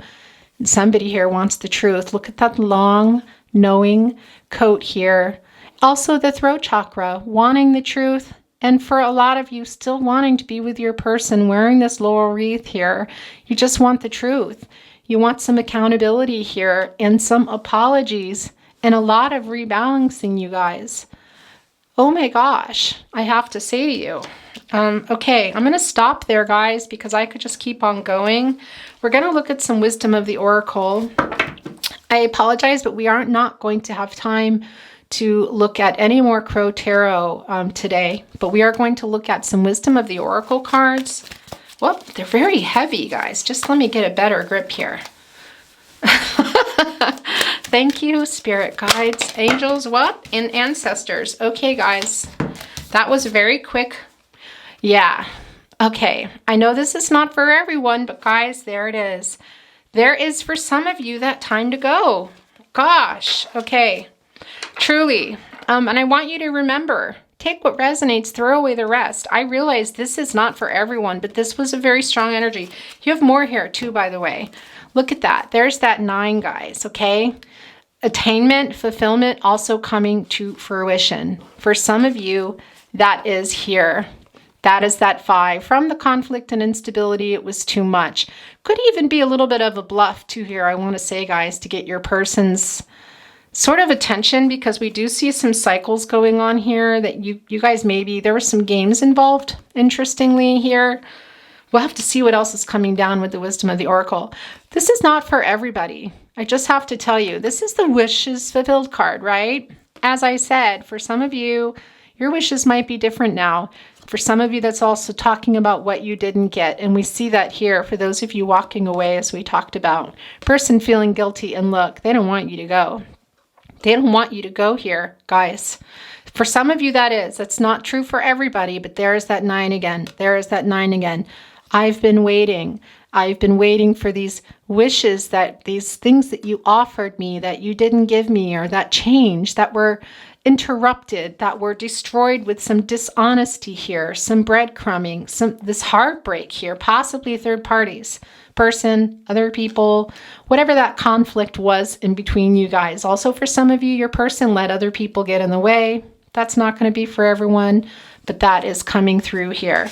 And somebody here wants the truth. Look at that long, knowing coat here. Also the throat chakra, wanting the truth. And for a lot of you still wanting to be with your person, wearing this laurel wreath here, you just want the truth. You want some accountability here and some apologies and a lot of rebalancing, you guys. Oh my gosh, I have to say to you, Okay, I'm going to stop there, guys, because I could just keep on going. We're going to look at some wisdom of the oracle. I apologize, but we are not going to have time to look at any more Crow Tarot today, but we are going to look at some wisdom of the oracle cards. Well, they're very heavy, guys. Just let me get a better grip here. Thank you, spirit guides, angels, what? And ancestors. Okay, guys, that was very quick. Yeah. Okay. I know this is not for everyone, but guys, there it is. There is for some of you that time to go. Gosh. Okay. Truly. And I want you to remember, take what resonates, throw away the rest. I realize this is not for everyone, but this was a very strong energy. You have more here too, by the way. Look at that. There's that 9, guys. Okay. Attainment, fulfillment, also coming to fruition. For some of you, that is here. That is that 5. From the conflict and instability, it was too much. Could even be a little bit of a bluff too here, I want to say, guys, to get your person's sort of attention, because we do see some cycles going on here that you guys maybe, there were some games involved, interestingly here. We'll have to see what else is coming down with the wisdom of the oracle. This is not for everybody. I just have to tell you, this is the wishes fulfilled card, right? As I said, for some of you, your wishes might be different now. For some of you, that's also talking about what you didn't get. And we see that here for those of you walking away, as we talked about. Person feeling guilty, and look, they don't want you to go. They don't want you to go here, guys. For some of you, that is. That's not true for everybody, but there is that 9 again. There is that 9 again. I've been waiting. I've been waiting for these wishes, that these things that you offered me that you didn't give me, or that change that were interrupted, that were destroyed with some dishonesty here, some breadcrumbing, this heartbreak here, possibly third parties, person, other people, whatever that conflict was in between you guys. Also, for some of you, your person let other people get in the way. That's not going to be for everyone, but that is coming through here.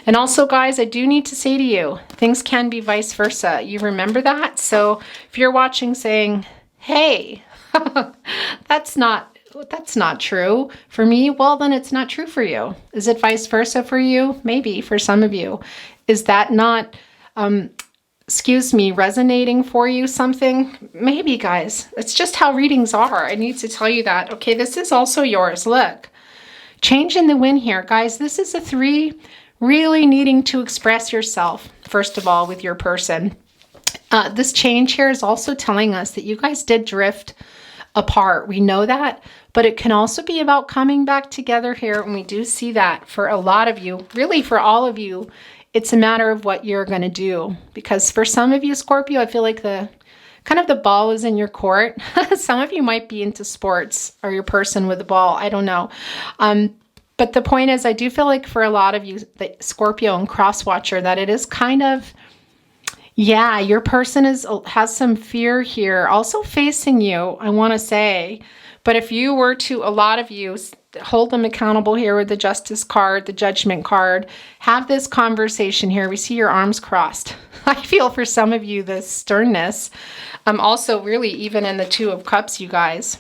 And also, guys, I do need to say to you, things can be vice versa. You remember that? So if you're watching saying, hey, that's not true for me, well, then it's not true for you. Is it vice versa for you? Maybe for some of you. Is that not, resonating for you something? Maybe, guys. It's just how readings are. I need to tell you that. Okay, this is also yours. Look. Change in the wind here. Guys, this is a 3, really needing to express yourself, first of all, with your person. This change here is also telling us that you guys did drift apart. We know that, but it can also be about coming back together here, and we do see that for a lot of you, really for all of you. It's a matter of what you're going to do, because for some of you, Scorpio, I feel like the ball is in your court. Some of you might be into sports, or your person with the ball. I don't know. But the point is, I do feel like for a lot of you, that Scorpio and Crosswatcher, that it is kind of, yeah, your person has some fear here, also facing you, I want to say. But if you were to, a lot of you, hold them accountable here with the Justice card, the Judgment card, have this conversation here. We see your arms crossed. I feel for some of you, the sternness. Also, really, even in the 2 of Cups, you guys,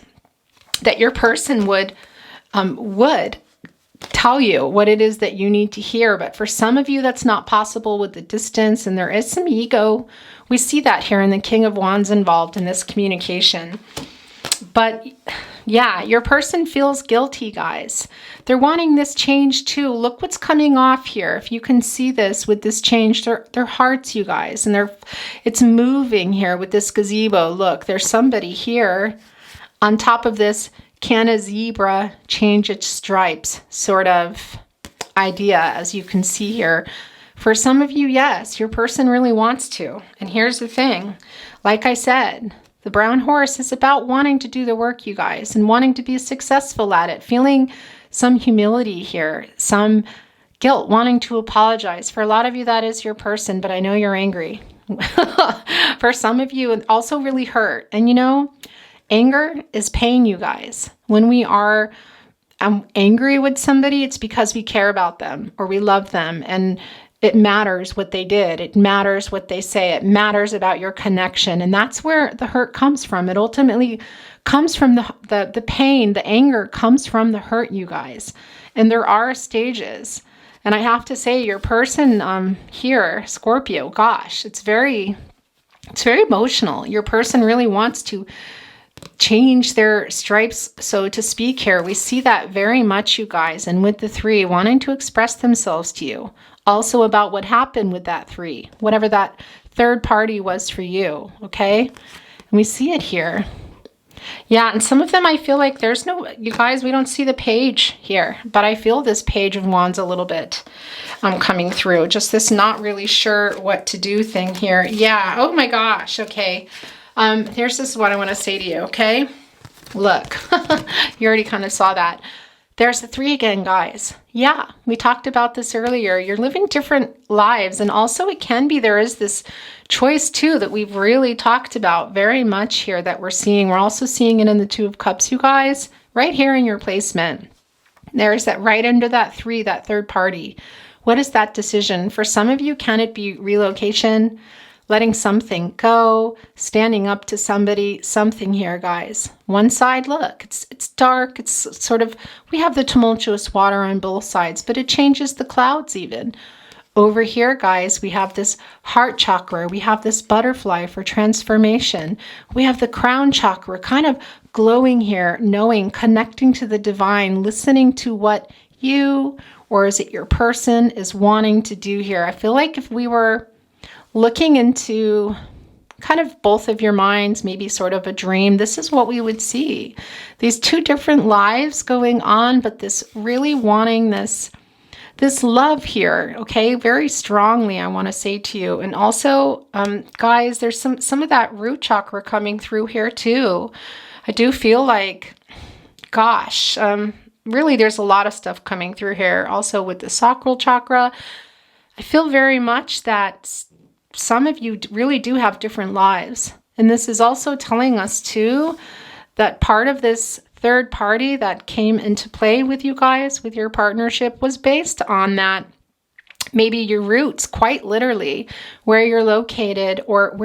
that your person would tell you what it is that you need to hear. But for some of you, that's not possible with the distance, and there is some ego. We see that here in the King of Wands involved in this communication. But yeah, your person feels guilty, guys. They're wanting this change too. Look what's coming off here. If you can see this with this change, their hearts, you guys, and it's moving here with this gazebo. Look, there's somebody here on top of this. Can a zebra change its stripes sort of idea, as you can see here. For some of you, yes, your person really wants to. And here's the thing. Like I said, the brown horse is about wanting to do the work, you guys, and wanting to be successful at it, feeling some humility here, some guilt, wanting to apologize. For a lot of you, that is your person, but I know you're angry. For some of you, and also really hurt. And you know, anger is pain, you guys. When we are angry with somebody, it's because we care about them or we love them, and it matters what they did. It matters what they say. It matters about your connection. And that's where the hurt comes from. It ultimately comes from the pain. The anger comes from the hurt, you guys. And there are stages And I have to say, your person here, Scorpio, gosh, it's very emotional. Your person really wants to change their stripes, so to speak here. We see that very much, you guys. And with the 3, wanting to express themselves to you. Also about what happened with that 3, whatever that third party was for you, okay? And we see it here. Yeah, and some of them I feel like there's no, you guys, we don't see the page here, but I feel this Page of Wands a little bit coming through. Just this not really sure what to do thing here. Yeah, oh my gosh, okay. Here's this is what I want to say to you, okay? Look, you already kind of saw that. There's the 3 again, guys. Yeah, we talked about this earlier. You're living different lives. And also it can be, there is this choice too that we've really talked about very much here that we're seeing. We're also seeing it in the 2 of Cups, you guys, right here in your placement. There's that right under that 3, that third party. What is that decision? For some of you, can it be relocation? Letting something go, standing up to somebody, something here, guys. One side, look, it's dark. It's sort of, we have the tumultuous water on both sides, but it changes the clouds even. Over here, guys, we have this heart chakra. We have this butterfly for transformation. We have the crown chakra kind of glowing here, knowing, connecting to the divine, listening to what you, or is it your person, is wanting to do here. I feel like if we were looking into kind of both of your minds, maybe sort of a dream, this is what we would see. These 2 different lives going on, but this really wanting this love here, okay? Very strongly, I want to say to you. And also, guys, there's some of that root chakra coming through here too. I do feel like, gosh, really there's a lot of stuff coming through here. Also with the sacral chakra, I feel very much that some of you really do have different lives. And this is also telling us too that part of this third party that came into play with you guys, with your partnership, was based on that, maybe your roots, quite literally, where you're located, or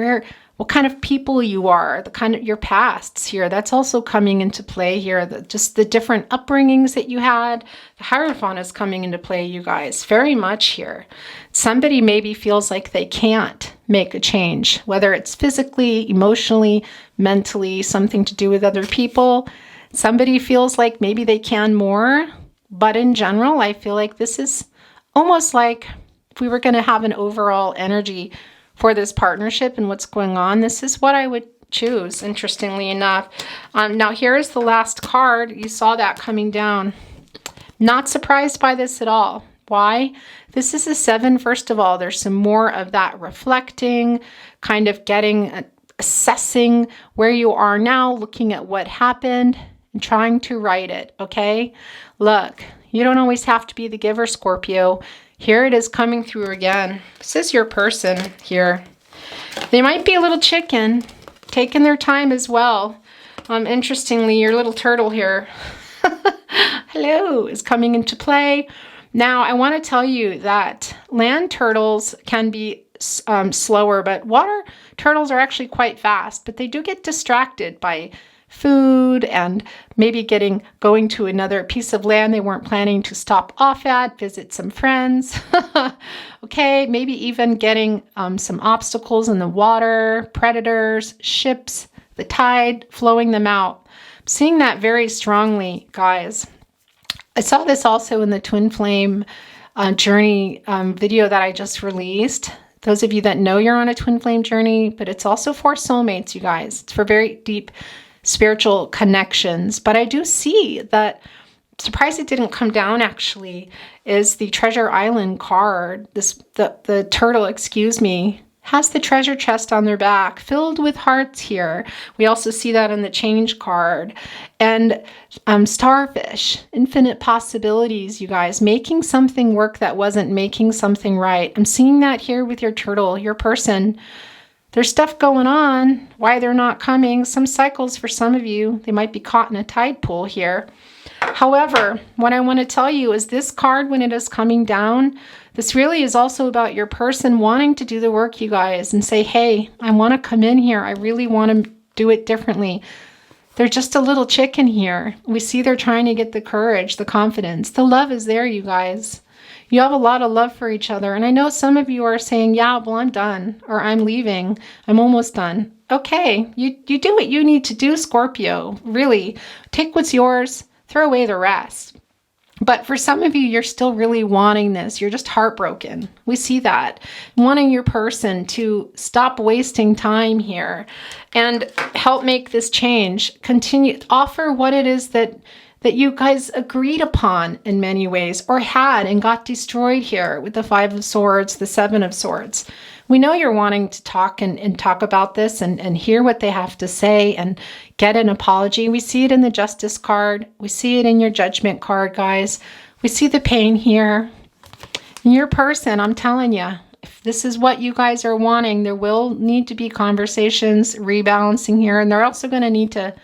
what kind of people you are, the kind of your pasts here. That's also coming into play here. Just the different upbringings that you had. The Hierophant is coming into play, you guys, very much here. Somebody maybe feels like they can't make a change, whether it's physically, emotionally, mentally, something to do with other people. Somebody feels like maybe they can more, but in general, I feel like this is almost like if we were going to have an overall energy for this partnership and what's going on, this is what I would choose, interestingly enough. Now, here is the last card. You saw that coming down. Not surprised by this at all. Why? This is a 7. First of all, there's some more of that reflecting, kind of assessing where you are now, looking at what happened and trying to right it, okay? Look, you don't always have to be the giver, Scorpio. Here it is coming through again. This is your person here. They might be a little chicken, taking their time as well. Interestingly, your little turtle here, hello, is coming into play. Now, I want to tell you that land turtles can be slower, but water turtles are actually quite fast, but they do get distracted by food and maybe going to another piece of land they weren't planning to stop off at, visit some friends. Okay, maybe even getting some obstacles in the water, predators, ships, the tide, flowing them out. I'm seeing that very strongly, guys. I saw this also in the Twin Flame journey video that I just released. Those of you that know you're on a twin flame journey, but it's also for soulmates, you guys. It's for very deep spiritual connections. But I do see that, surprised it didn't come down actually, is the Treasure Island card. The turtle, excuse me, has the treasure chest on their back filled with hearts here. We also see that in the change card. And starfish, infinite possibilities, you guys, making something work that wasn't making something right. I'm seeing that here with your turtle, your person. There's stuff going on, why they're not coming. Some cycles for some of you, they might be caught in a tide pool here. However, what I want to tell you is this card, when it is coming down, this really is also about your person wanting to do the work, you guys, and say, hey, I want to come in here. I really want to do it differently. They're just a little chicken here. We see they're trying to get the courage, the confidence. The love is there, you guys. You have a lot of love for each other. And I know some of you are saying, yeah, well, I'm done, or I'm leaving. I'm almost done. Okay, you do what you need to do, Scorpio. Really, take what's yours, throw away the rest. But for some of you, you're still really wanting this. You're just heartbroken. We see that. Wanting your person to stop wasting time here and help make this change. Continue, offer what it is that you guys agreed upon in many ways, or had and got destroyed here with the Five of Swords, the Seven of Swords. We know you're wanting to talk and talk about this and hear what they have to say and get an apology. We see it in the Justice card. We see it in your Judgment card, guys. We see the pain here. And your person, I'm telling you, if this is what you guys are wanting, there will need to be conversations, rebalancing here. And they're also going to need to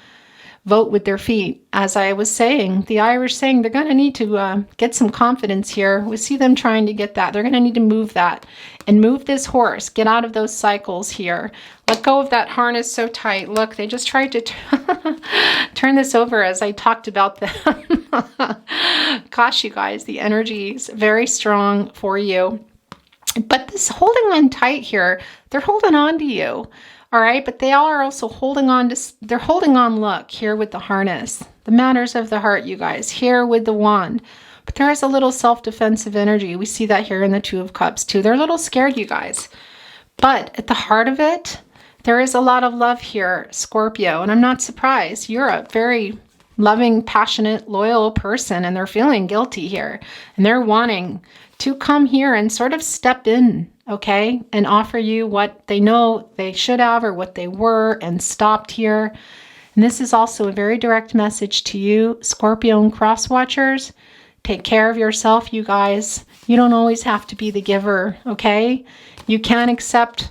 vote with their feet. As I was saying, the Irish saying, they're going to need to get some confidence here. We see them trying to get that. They're going to need to move that and move this horse. Get out of those cycles here. Let go of that harness so tight. Look, they just tried to turn this over as I talked about them. Gosh, you guys, the energy is very strong for you. But this holding on tight here, they're holding on to you. All right, but they are also holding on to, they're holding on, look, here with the harness, the matters of the heart, you guys, here with the wand. But there is a little self-defensive energy. We see that here in the Two of Cups too. They're a little scared, you guys. But at the heart of it, there is a lot of love here, Scorpio. And I'm not surprised. You're a very loving, passionate, loyal person, and they're feeling guilty here. And they're wanting to come here and sort of step in, okay, and offer you what they know they should have or what they were and stopped here. And this is also a very direct message to you, Scorpio and cross watchers. Take care of yourself, you guys. You don't always have to be the giver, okay? You can accept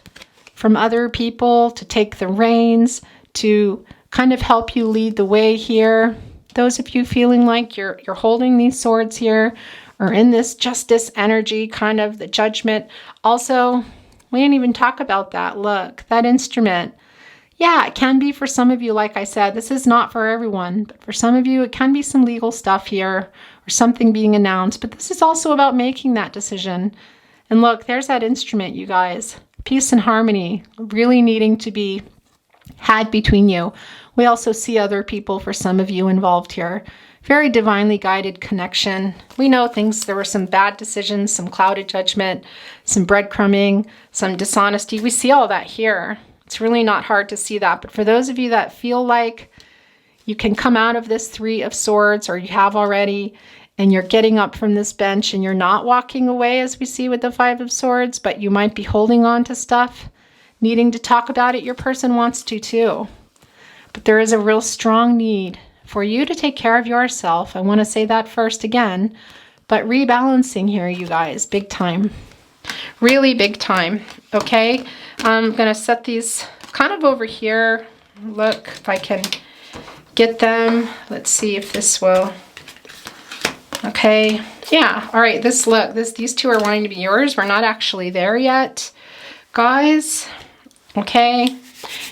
from other people to take the reins, to kind of help you lead the way here. Those of you feeling like you're holding these swords here, or in this justice energy, kind of the judgment. Also, we didn't even talk about that. Look, that instrument. Yeah, it can be for some of you, like I said. This is not for everyone, but for some of you, it can be some legal stuff here or something being announced. But this is also about making that decision. And look, there's that instrument, you guys. Peace and harmony really needing to be had between you. We also see other people, for some of you, involved here. Very divinely guided connection. We know things, there were some bad decisions, some clouded judgment, some breadcrumbing, some dishonesty. We see all that here. It's really not hard to see that. But for those of you that feel like you can come out of this Three of Swords, or you have already, and you're getting up from this bench and you're not walking away, as we see with the Five of Swords, but you might be holding on to stuff, needing to talk about it, your person wants to too. But there is a real strong need for you to take care of yourself. I want to say that first again, but rebalancing here, you guys, big time. Really big time, okay? I'm going to set these kind of over here. Look, if I can get them. Let's see if this will. Okay, yeah, all right, these two are wanting to be yours. We're not actually there yet, guys, okay?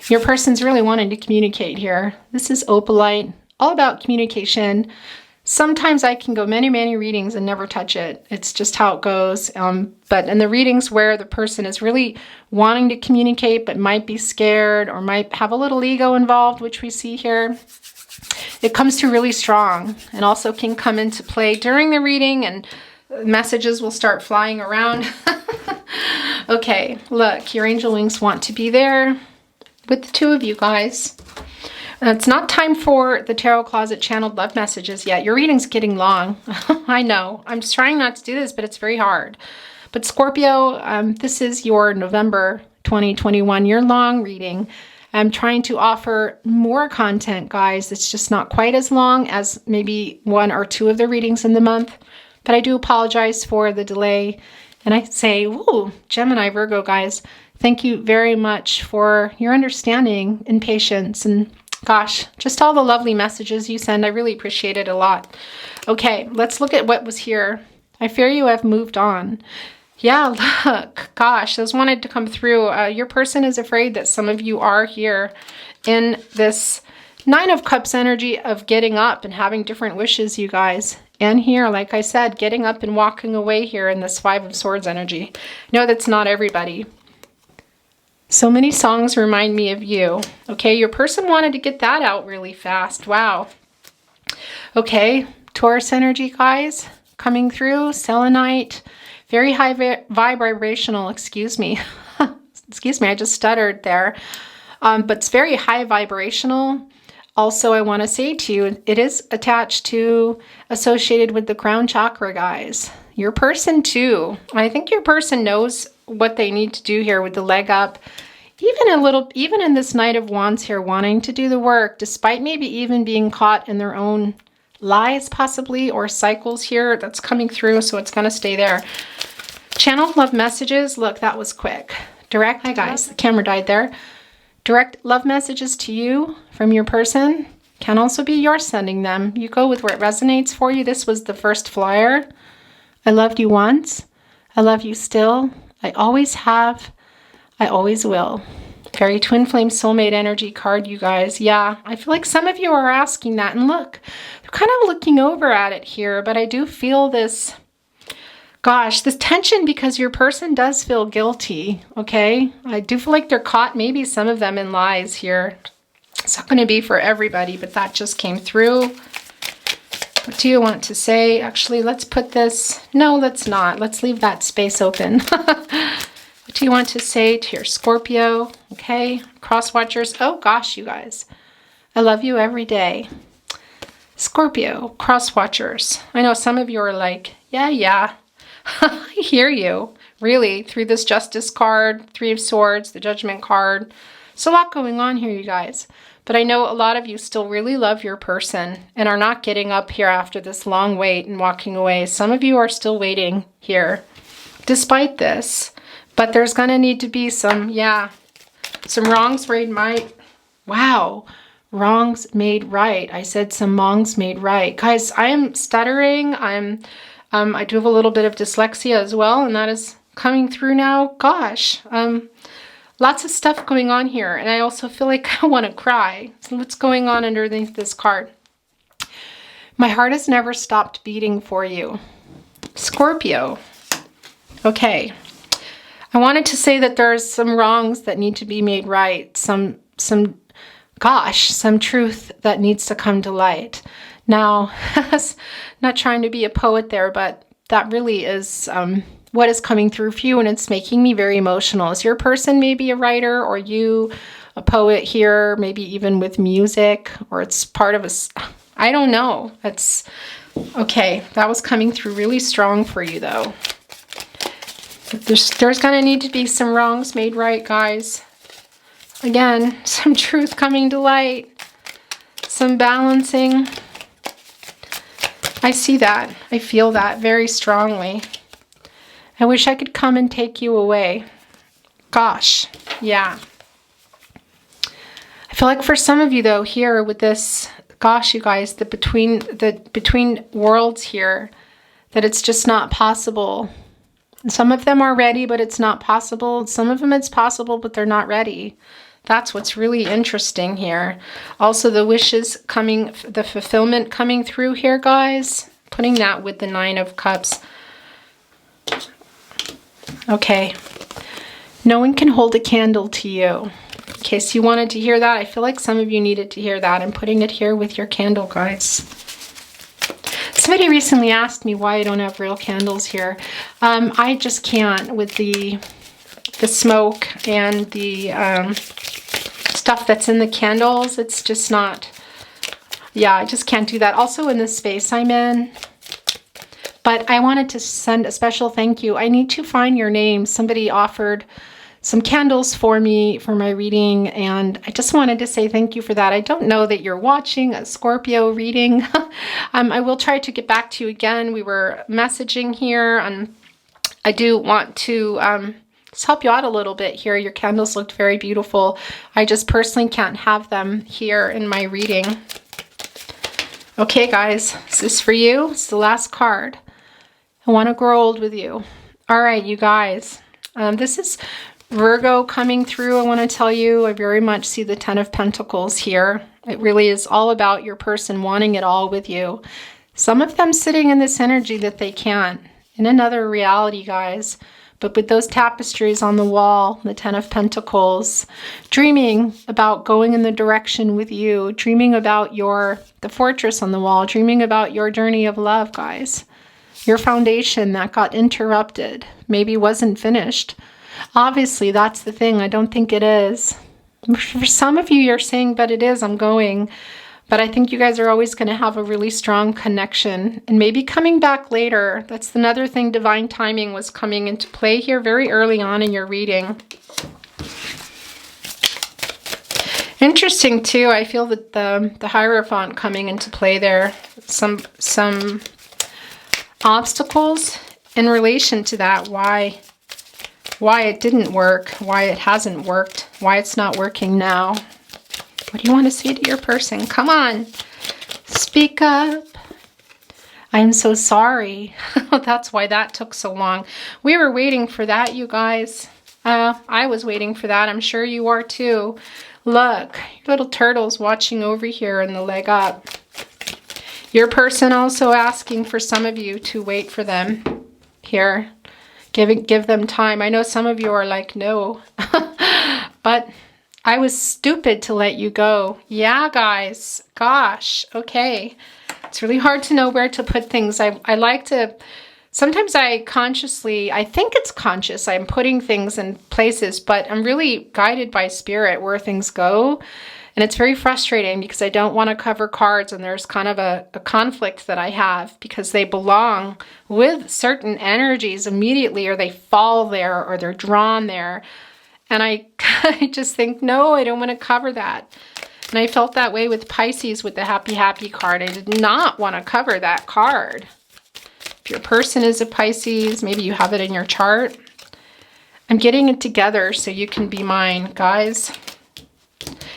Your person's really wanting to communicate here. This is opalite. All about communication. Sometimes I can go many, many readings and never touch it. It's just how it goes. But in the readings where the person is really wanting to communicate but might be scared or might have a little ego involved, which we see here, it comes through really strong and also can come into play during the reading, and messages will start flying around. Okay, look, your angel wings want to be there with the two of you guys. It's not time for the Tarot Closet channeled love messages yet. Your reading's getting long. I know. I'm just trying not to do this, but it's very hard. But Scorpio, this is your November 2021 year-long reading. I'm trying to offer more content, guys. It's just not quite as long as maybe one or two of the readings in the month. But I do apologize for the delay. And I say, ooh, Gemini, Virgo, guys, thank you very much for your understanding and patience, and gosh, just all the lovely messages you send. I really appreciate it a lot. Okay, let's look at what was here. I fear you have moved on. Yeah, look, gosh, those wanted to come through. Your person is afraid that some of you are here in this Nine of Cups energy of getting up and having different wishes, you guys. and here, like I said, getting up and walking away here in this Five of Swords energy. No, that's not everybody. So many songs remind me of you. Okay, your person wanted to get that out really fast. Wow. Okay, Taurus energy, guys, coming through. Selenite, very high vibrational, excuse me. Excuse me, I just stuttered there. But it's very high vibrational. Also, I want to say to you, it is attached to, associated with the crown chakra, guys. Your person too. I think your person knows what they need to do here with the leg up. Even in this Knight of Wands here, wanting to do the work, despite maybe even being caught in their own lies possibly, or cycles here that's coming through, so it's going to stay there. Channel love messages. Look, that was quick. Direct, hi guys, the camera died there. Direct love messages to you from your person. Can also be you're sending them. You go with where it resonates for you. This was the first flyer. I loved you once. I love you still. I always have. I always will. Very twin flame soulmate energy card, you guys. Yeah, I feel like some of you are asking that. And look, they're kind of looking over at it here. But I do feel this, gosh, this tension because your person does feel guilty, okay? I do feel like they're caught, maybe some of them, in lies here. It's not going to be for everybody, but that just came through. What do you want to say? Actually, let's put this, no, let's not. Let's leave that space open. What do you want to say to your Scorpio? Okay, cross watchers. Oh gosh, you guys. I love you every day. Scorpio, cross watchers. I know some of you are like, yeah. I hear you. Really, through this Justice card, Three of Swords, the Judgment card. There's a lot going on here, you guys. But I know a lot of you still really love your person and are not getting up here after this long wait and walking away. Some of you are still waiting here despite this. But there's going to need to be some wrongs made right. Wow. Wrongs made right. I said some wrongs made right. Guys, I am stuttering. I do have a little bit of dyslexia as well, and that is coming through now. Gosh. Lots of stuff going on here. And I also feel like I want to cry. So what's going on underneath this card? My heart has never stopped beating for you. Scorpio. Okay. I wanted to say that there's some wrongs that need to be made right. Some truth that needs to come to light. Now, not trying to be a poet there, but that really is what is coming through for you, and it's making me very emotional. Is your person maybe a writer, or you a poet here, maybe even with music, or it's part of I don't know. That's okay. That was coming through really strong for you, though. There's going to need to be some wrongs made right, guys. Again, some truth coming to light. Some balancing. I see that. I feel that very strongly. I wish I could come and take you away. Gosh, yeah. I feel like for some of you, though, here with this, gosh, you guys, the between worlds here, that it's just not possible. Some of them are ready, but it's not possible. Some of them it's possible, but they're not ready. That's what's really interesting here. Also, the wishes coming, the fulfillment coming through here, guys. Putting that with the Nine of Cups. Okay. No one can hold a candle to you. In case you wanted to hear that, I feel like some of you needed to hear that. I'm putting it here with your candle, guys. Somebody recently asked me why I don't have real candles here. I just can't with the smoke and the stuff that's in the candles. It's just not, yeah, I just can't do that. Also in the space I'm in. But I wanted to send a special thank you. I need to find your name. Somebody offered some candles for me for my reading, and I just wanted to say thank you for that. I don't know that you're watching a Scorpio reading. I will try to get back to you again. We were messaging here, and I do want to just help you out a little bit here. Your candles looked very beautiful. I just personally can't have them here in my reading. Okay, guys, is this for you? It's the last card. I want to grow old with you. All right, you guys. This is Virgo coming through. I want to tell you, I very much see the Ten of Pentacles here. It really is all about your person wanting it all with you. Some of them sitting in this energy that they can't. In another reality, guys. But with those tapestries on the wall, the Ten of Pentacles, dreaming about going in the direction with you, dreaming about the fortress on the wall, dreaming about your journey of love, guys. Your foundation that got interrupted, maybe wasn't finished. Obviously, that's the thing. I don't think it is. For some of you, you're saying, but it is, I'm going. But I think you guys are always going to have a really strong connection. And maybe coming back later. That's another thing. Divine timing was coming into play here very early on in your reading. Interesting too. I feel that the Hierophant coming into play there. Some obstacles in relation to that. Why it didn't work. Why it hasn't worked. Why it's not working now. What do you want to say to your person? Come on. Speak up. I'm so sorry. That's why that took so long. We were waiting for that, you guys. I was waiting for that. I'm sure you are too. Look, little turtles watching over here in the leg up. Your person also asking for some of you to wait for them here. Give them time. I know some of you are like, no. But I was stupid to let you go. Yeah, guys. Gosh. Okay. It's really hard to know where to put things. I like to... Sometimes I think it's conscious. I'm putting things in places, but I'm really guided by spirit where things go. And it's very frustrating because I don't want to cover cards, and there's kind of a conflict that I have because they belong with certain energies immediately, or they fall there, or they're drawn there. And I just think, no, I don't want to cover that. And I felt that way with Pisces with the Happy Happy card. I did not want to cover that card. If your person is a Pisces, maybe you have it in your chart. I'm getting it together so you can be mine, guys.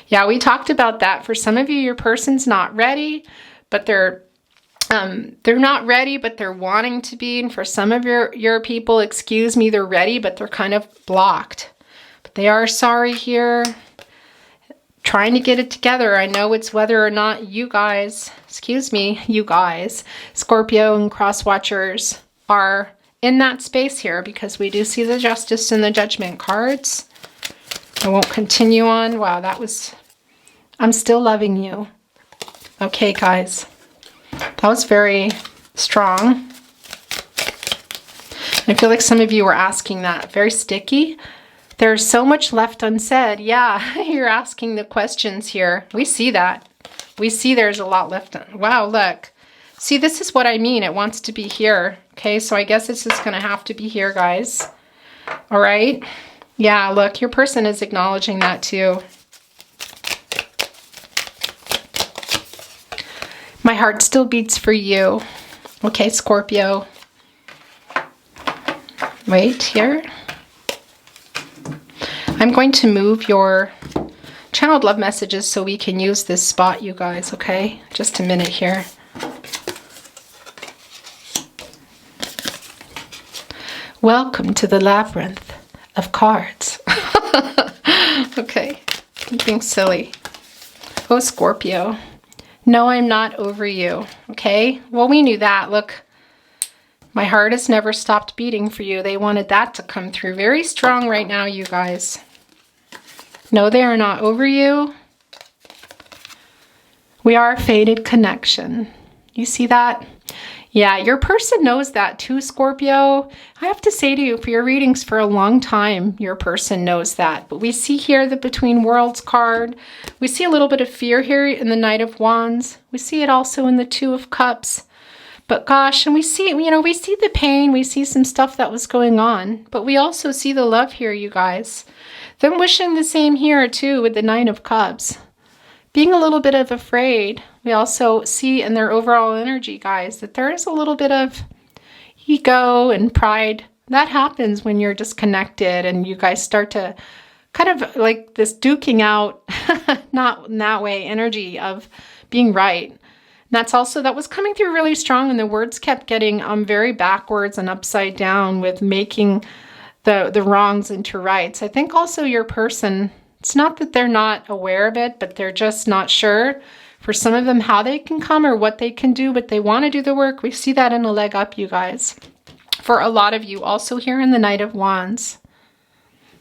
Yeah, we talked about that. For some of you, your person's not ready, but they're not ready, but they're wanting to be. And for some of your people, excuse me, they're ready, but they're kind of blocked. But they are sorry here. Trying to get it together. I know it's whether or not you guys, you guys, Scorpio and cross watchers are in that space here, because we do see the Justice and the Judgment cards. I won't continue on. Wow, I'm still loving you. Okay, guys. That was very strong. I feel like some of you were asking that. Very sticky. There's so much left unsaid. Yeah, you're asking the questions here. We see that. We see there's a lot left. Wow, look. See, this is what I mean. It wants to be here. Okay, so I guess it's just going to have to be here, guys. All right. Yeah, look, your person is acknowledging that too. My heart still beats for you. Okay, Scorpio. Wait here. I'm going to move your channeled love messages so we can use this spot, you guys, okay? Just a minute here. Welcome to the labyrinth of cards. Okay, I'm being silly. Oh, Scorpio. No, I'm not over you, okay? Well, we knew that. Look, my heart has never stopped beating for you. They wanted that to come through very strong right now, you guys. No, they are not over you. We are a fated connection. You see that? Yeah, your person knows that too, Scorpio. I have to say to you, for your readings for a long time, your person knows that. But we see here the Between Worlds card. We see a little bit of fear here in the Knight of Wands. We see it also in the Two of Cups. But gosh, and we see, we see the pain. We see some stuff that was going on. But we also see the love here, you guys. Them wishing the same here too with the Nine of Cups. Being a little bit of afraid. We also see in their overall energy, guys, that there is a little bit of ego and pride. That happens when you're disconnected and you guys start to kind of like this duking out, not in that way, energy of being right. And that was coming through really strong, and the words kept getting very backwards and upside down with making the wrongs into rights. I think also your person, it's not that they're not aware of it, but they're just not sure. For some of them, how they can come or what they can do, but they want to do the work. We see that in a leg up, you guys. For a lot of you, also here in the Knight of Wands,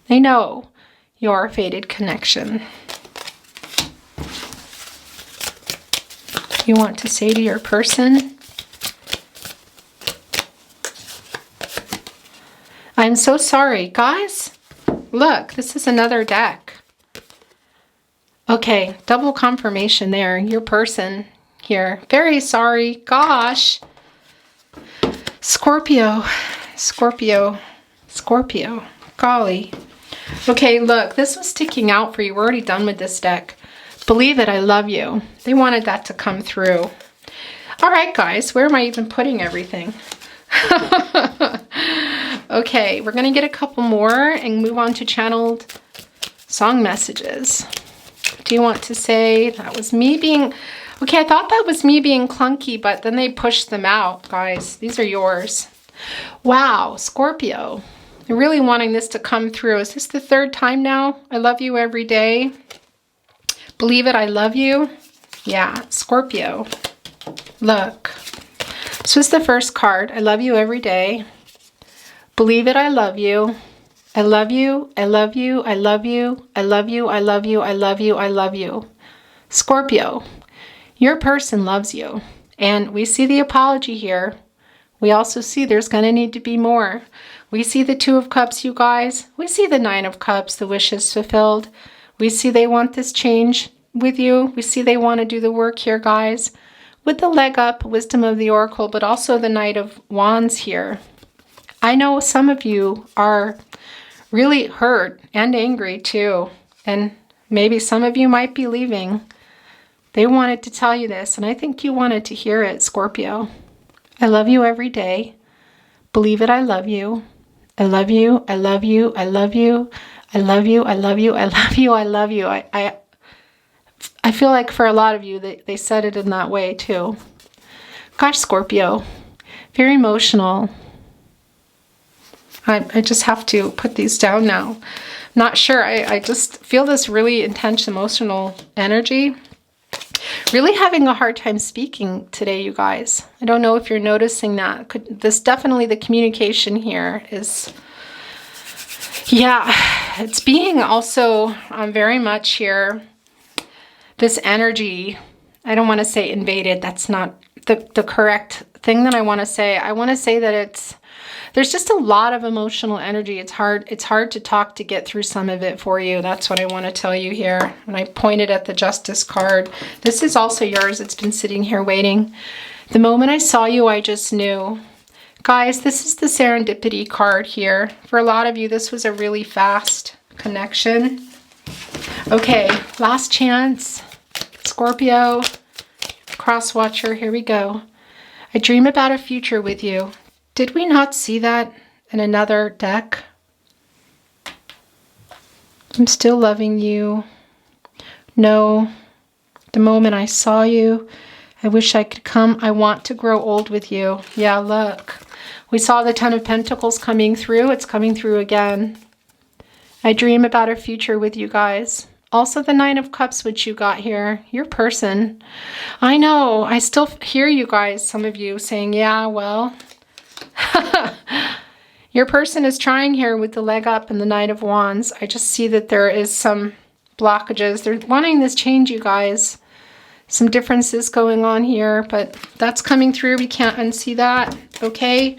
they know your fated connection. You want to say to your person, I'm so sorry. Guys, look, this is another deck. Okay, double confirmation there. Your person here. Very sorry. Gosh. Scorpio. Scorpio. Scorpio. Golly. Okay, look, this was sticking out for you. We're already done with this deck. Believe it, I love you. They wanted that to come through. All right, guys, where am I even putting everything? Okay, we're going to get a couple more and move on to channeled song messages. Do you want to say that was me being... Okay, I thought that was me being clunky, but then they pushed them out, guys. These are yours. Wow, Scorpio. I'm really wanting this to come through. Is this the third time now? I love you every day. Believe it, I love you. Yeah, Scorpio. Look. This was the first card. I love you every day. Believe it, I love you. I love you, I love you, I love you, I love you, I love you, I love you, I love you. Scorpio, your person loves you. And we see the apology here. We also see there's going to need to be more. We see the Two of Cups, you guys. We see the Nine of Cups, the wishes fulfilled. We see they want this change with you. We see they want to do the work here, guys. With the leg up, wisdom of the oracle, but also the Knight of Wands here. I know some of you are really hurt and angry too. And maybe some of you might be leaving. They wanted to tell you this, and I think you wanted to hear it, Scorpio. I love you every day. Believe it, I love you. I love you, I love you, I love you, I love you, I love you, I love you, I love you. I feel like for a lot of you, they said it in that way too. Gosh, Scorpio, very emotional. I just have to put these down now. Not sure. I just feel this really intense emotional energy. Really having a hard time speaking today, you guys. I don't know if you're noticing that. This definitely, the communication here is, yeah, it's being also very much here. This energy, I don't want to say invaded. That's not the correct thing that I want to say. I want to say that there's just a lot of emotional energy. It's hard to talk to get through some of it for you. That's what I want to tell you here. When I pointed at the Justice card, this is also yours. It's been sitting here waiting. The moment I saw you, I just knew. Guys, this is the serendipity card here. For a lot of you, this was a really fast connection. Okay, last chance. Scorpio, cross watcher, here we go. I dream about a future with you. Did we not see that in another deck? I'm still loving you. No, the moment I saw you, I wish I could come. I want to grow old with you. Yeah, look. We saw the Ten of Pentacles coming through. It's coming through again. I dream about a future with you guys. Also the Nine of Cups, which you got here. Your person. I know. I still hear you guys, some of you, saying, yeah, well... Your person is trying here with the leg up and the Knight of Wands. I just see that there is some blockages. They're wanting this change, you guys. Some differences going on here, but that's coming through. We can't unsee that. Okay,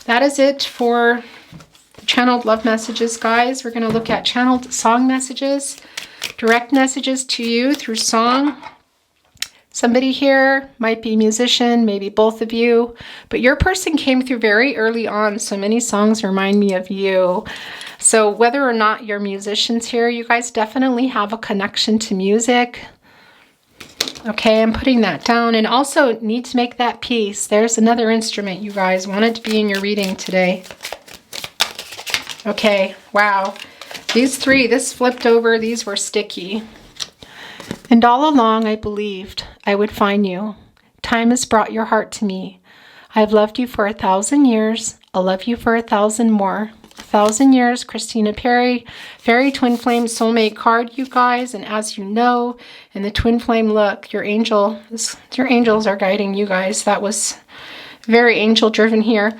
that is it for channeled love messages, guys. We're going to look at channeled song messages, direct messages to you through song. Somebody here might be a musician, maybe both of you, but your person came through very early on, so many songs remind me of you. So whether or not you're musicians here, you guys definitely have a connection to music. Okay, I'm putting that down, and also need to make that peace. There's another instrument, you guys. Wanted to be in your reading today. Okay, wow. These three, this flipped over, these were sticky. And all along I believed I would find you. Time has brought your heart to me. I have loved you for 1,000 years. I'll love you for 1,000 more. 1,000 years, Christina Perry. Fairy Twin Flame Soulmate card, you guys. And as you know, in the Twin Flame, look, your angels are guiding you guys. That was very angel driven here.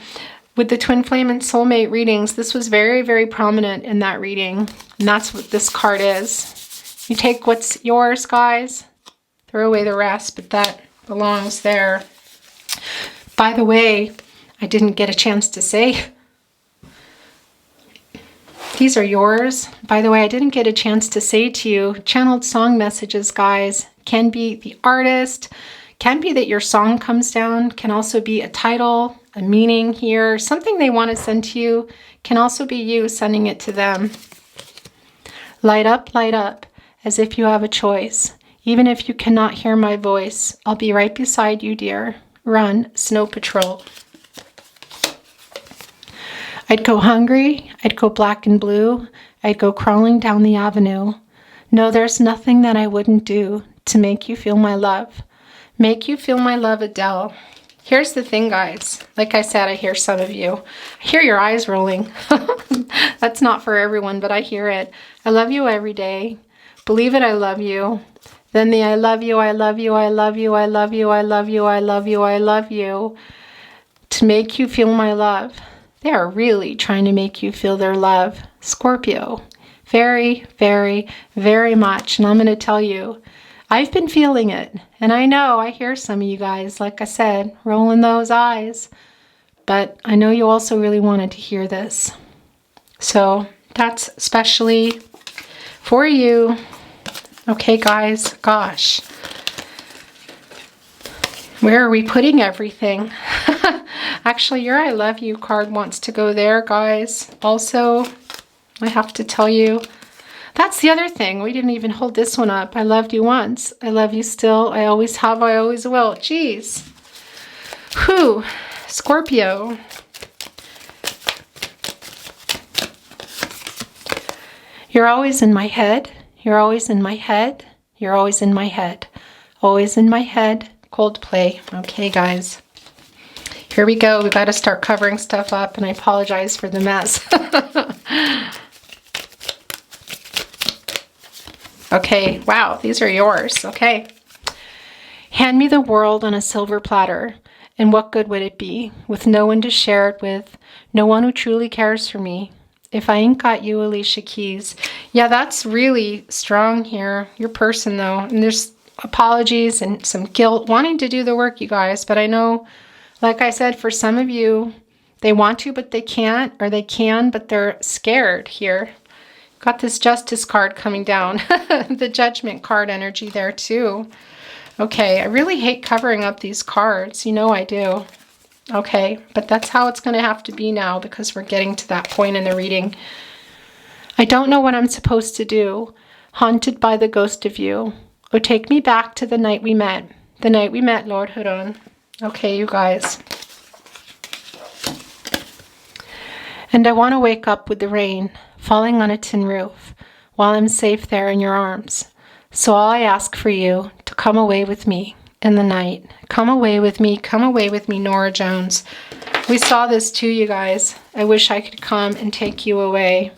With the Twin Flame and Soulmate readings, this was very, very prominent in that reading. And that's what this card is. You take what's yours, guys. Throw away the rest, but that belongs there. By the way, I didn't get a chance to say, these are yours. By the way, I didn't get a chance to say to you, channeled song messages, guys, can be the artist, can be that your song comes down, can also be a title, a meaning here, something they want to send to you, can also be you sending it to them. Light up, as if you have a choice. Even if you cannot hear my voice, I'll be right beside you, dear. Run, Snow Patrol. I'd go hungry, I'd go black and blue, I'd go crawling down the avenue. No, there's nothing that I wouldn't do to make you feel my love. Make you feel my love, Adele. Here's the thing, guys. Like I said, I hear some of you. I hear your eyes rolling. That's not for everyone, but I hear it. I love you every day. Believe it, I love you. Then the I love you, I love you, I love you, I love you, I love you, I love you, I love you. To make you feel my love. They are really trying to make you feel their love. Scorpio. Very, very, very much. And I'm going to tell you, I've been feeling it. And I know I hear some of you guys, like I said, rolling those eyes. But I know you also really wanted to hear this. So that's especially for you. Okay, guys. Gosh. Where are we putting everything? Actually, your I love you card wants to go there, guys. Also, I have to tell you, that's the other thing. We didn't even hold this one up. I loved you once. I love you still. I always have. I always will. Jeez. Whew. Scorpio. You're always in my head. You're always in my head. You're always in my head. Always in my head. Coldplay. Okay, guys. Here we go. We got to start covering stuff up, and I apologize for the mess. Okay. Wow. These are yours. Okay. Hand me the world on a silver platter, and what good would it be with no one to share it with, no one who truly cares for me? If I ain't got you, Alicia Keys. Yeah, that's really strong here. Your person, though. And there's apologies and some guilt wanting to do the work, you guys. But I know, like I said, for some of you, they want to, but they can't. Or they can, but they're scared here. Got this Justice card coming down. The Judgment card energy there, too. Okay, I really hate covering up these cards. You know I do. Okay, but that's how it's going to have to be now because we're getting to that point in the reading. I don't know what I'm supposed to do. Haunted by the ghost of you. Oh, take me back to the night we met. The night we met, Lord Huron. Okay, you guys. And I want to wake up with the rain falling on a tin roof while I'm safe there in your arms. So all I ask for you to come away with me in the night. Come away with me, Nora Jones. We saw this too, you guys. I wish I could come and take you away.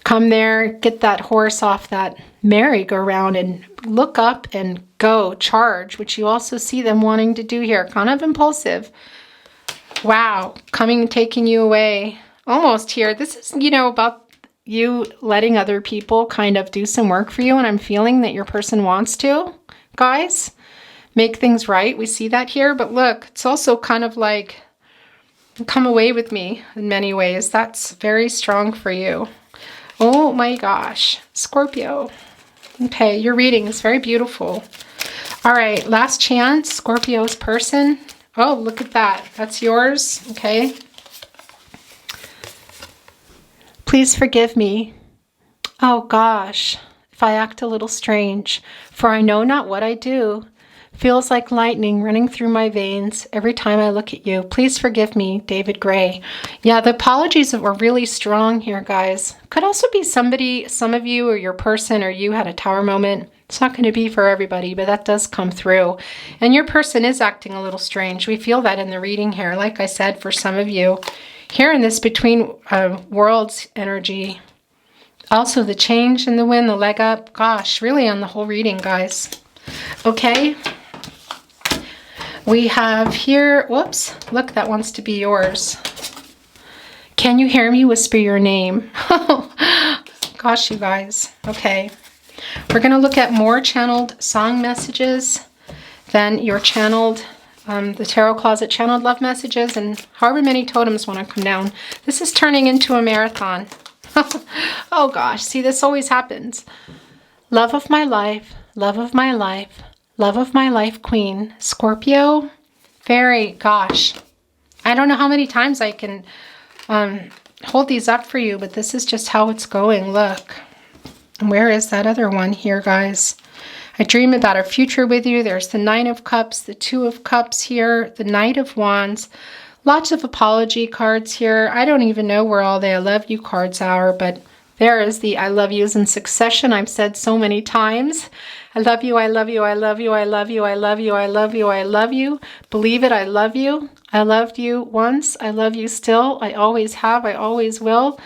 Come there, get that horse off that merry-go-round and look up and go, charge, which you also see them wanting to do here. Kind of impulsive. Wow, coming and taking you away. Almost here. This is, you know, about you letting other people kind of do some work for you, and I'm feeling that your person wants to, guys. Make things right. We see that here, but look, it's also kind of like come away with me in many ways. That's very strong for you. Oh my gosh, Scorpio. Okay, your reading is very beautiful. All right, last chance, Scorpio's person. Oh, look at that. That's yours. Okay. Please forgive me. Oh gosh, if I act a little strange, for I know not what I do. Feels like lightning running through my veins every time I look at you. Please forgive me, David Gray. Yeah, the apologies were really strong here, guys. Could also be somebody, some of you or your person or you had a tower moment. It's not going to be for everybody, but that does come through. And your person is acting a little strange. We feel that in the reading here. Like I said, for some of you, Here in this between worlds energy. Also the change in the wind, the leg up. Gosh, really on the whole reading, guys. Okay. We have here, whoops, look, that wants to be yours. Can you hear me whisper your name? Gosh, you guys. Okay. We're going to look at more channeled song messages than your channeled, the Tarot Closet channeled love messages, and however many totems want to come down. This is turning into a marathon. Oh gosh, see, this always happens. Love of my life, love of my life, love of my life, Queen. Scorpio, gosh. I don't know how many times I can hold these up for you, but this is just how it's going. Look. And where is that other one here, guys? I dream about a future with you. There's the Nine of Cups, the Two of Cups here, the Knight of Wands. Lots of apology cards here. I don't even know where all the I love you cards are, but there is the I love yous in succession. I've said so many times. I love you, I love you, I love you, I love you, I love you, I love you, I love you. Believe it, I love you. I loved you once. I love you still. I always have. I always will.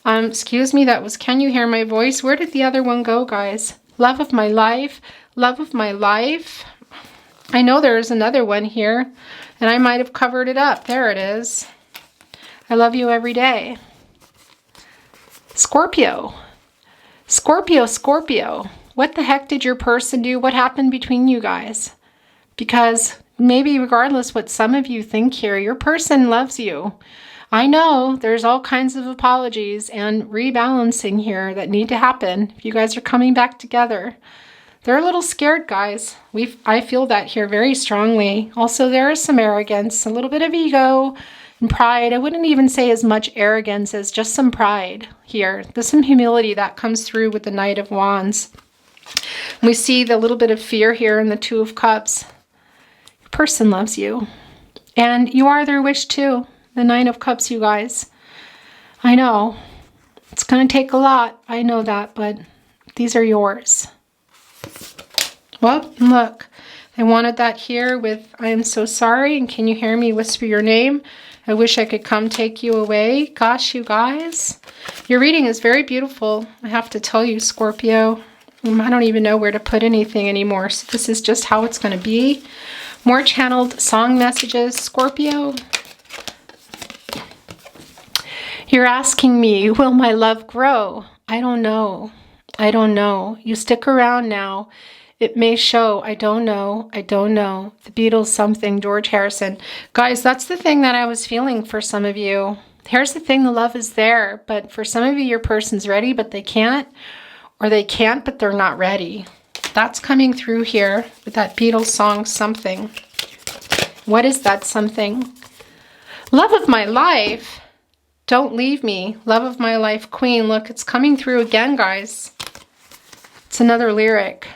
Excuse me, that was Can You Hear My Voice? Where did the other one go, guys? Love of my life. Love of my life. I know there's another one here, and I might have covered it up. There it is. I love you every day. Scorpio. Scorpio, Scorpio. What the heck did your person do? What happened between you guys? Because maybe regardless what some of you think here, your person loves you. I know there's all kinds of apologies and rebalancing here that need to happen if you guys are coming back together. They're a little scared, guys. I feel that here very strongly. Also, there is some arrogance, a little bit of ego and pride. I wouldn't even say as much arrogance as just some pride here. There's some humility that comes through with the Knight of Wands. We see the little bit of fear here in the Two of Cups. Your person loves you. And you are their wish too. The Nine of Cups, you guys. I know. It's going to take a lot. I know that, but these are yours. Well, look. I wanted that here with I am so sorry and can you hear me whisper your name? I wish I could come take you away. Gosh, you guys. Your reading is very beautiful. I have to tell you, Scorpio. I don't even know where to put anything anymore. So this is just how it's going to be. More channeled song messages. Scorpio. You're asking me, will my love grow? I don't know. I don't know. You stick around now. It may show. I don't know. I don't know. The Beatles something, George Harrison. Guys, that's the thing that I was feeling for some of you. Here's the thing, the love is there. But for some of you, your person's ready, but they can't. Or they can't, but they're not ready. That's coming through here with that Beatles song, something. What is that something? Love of my life. Don't leave me. Love of my life, Queen. Look, it's coming through again, guys. It's another lyric.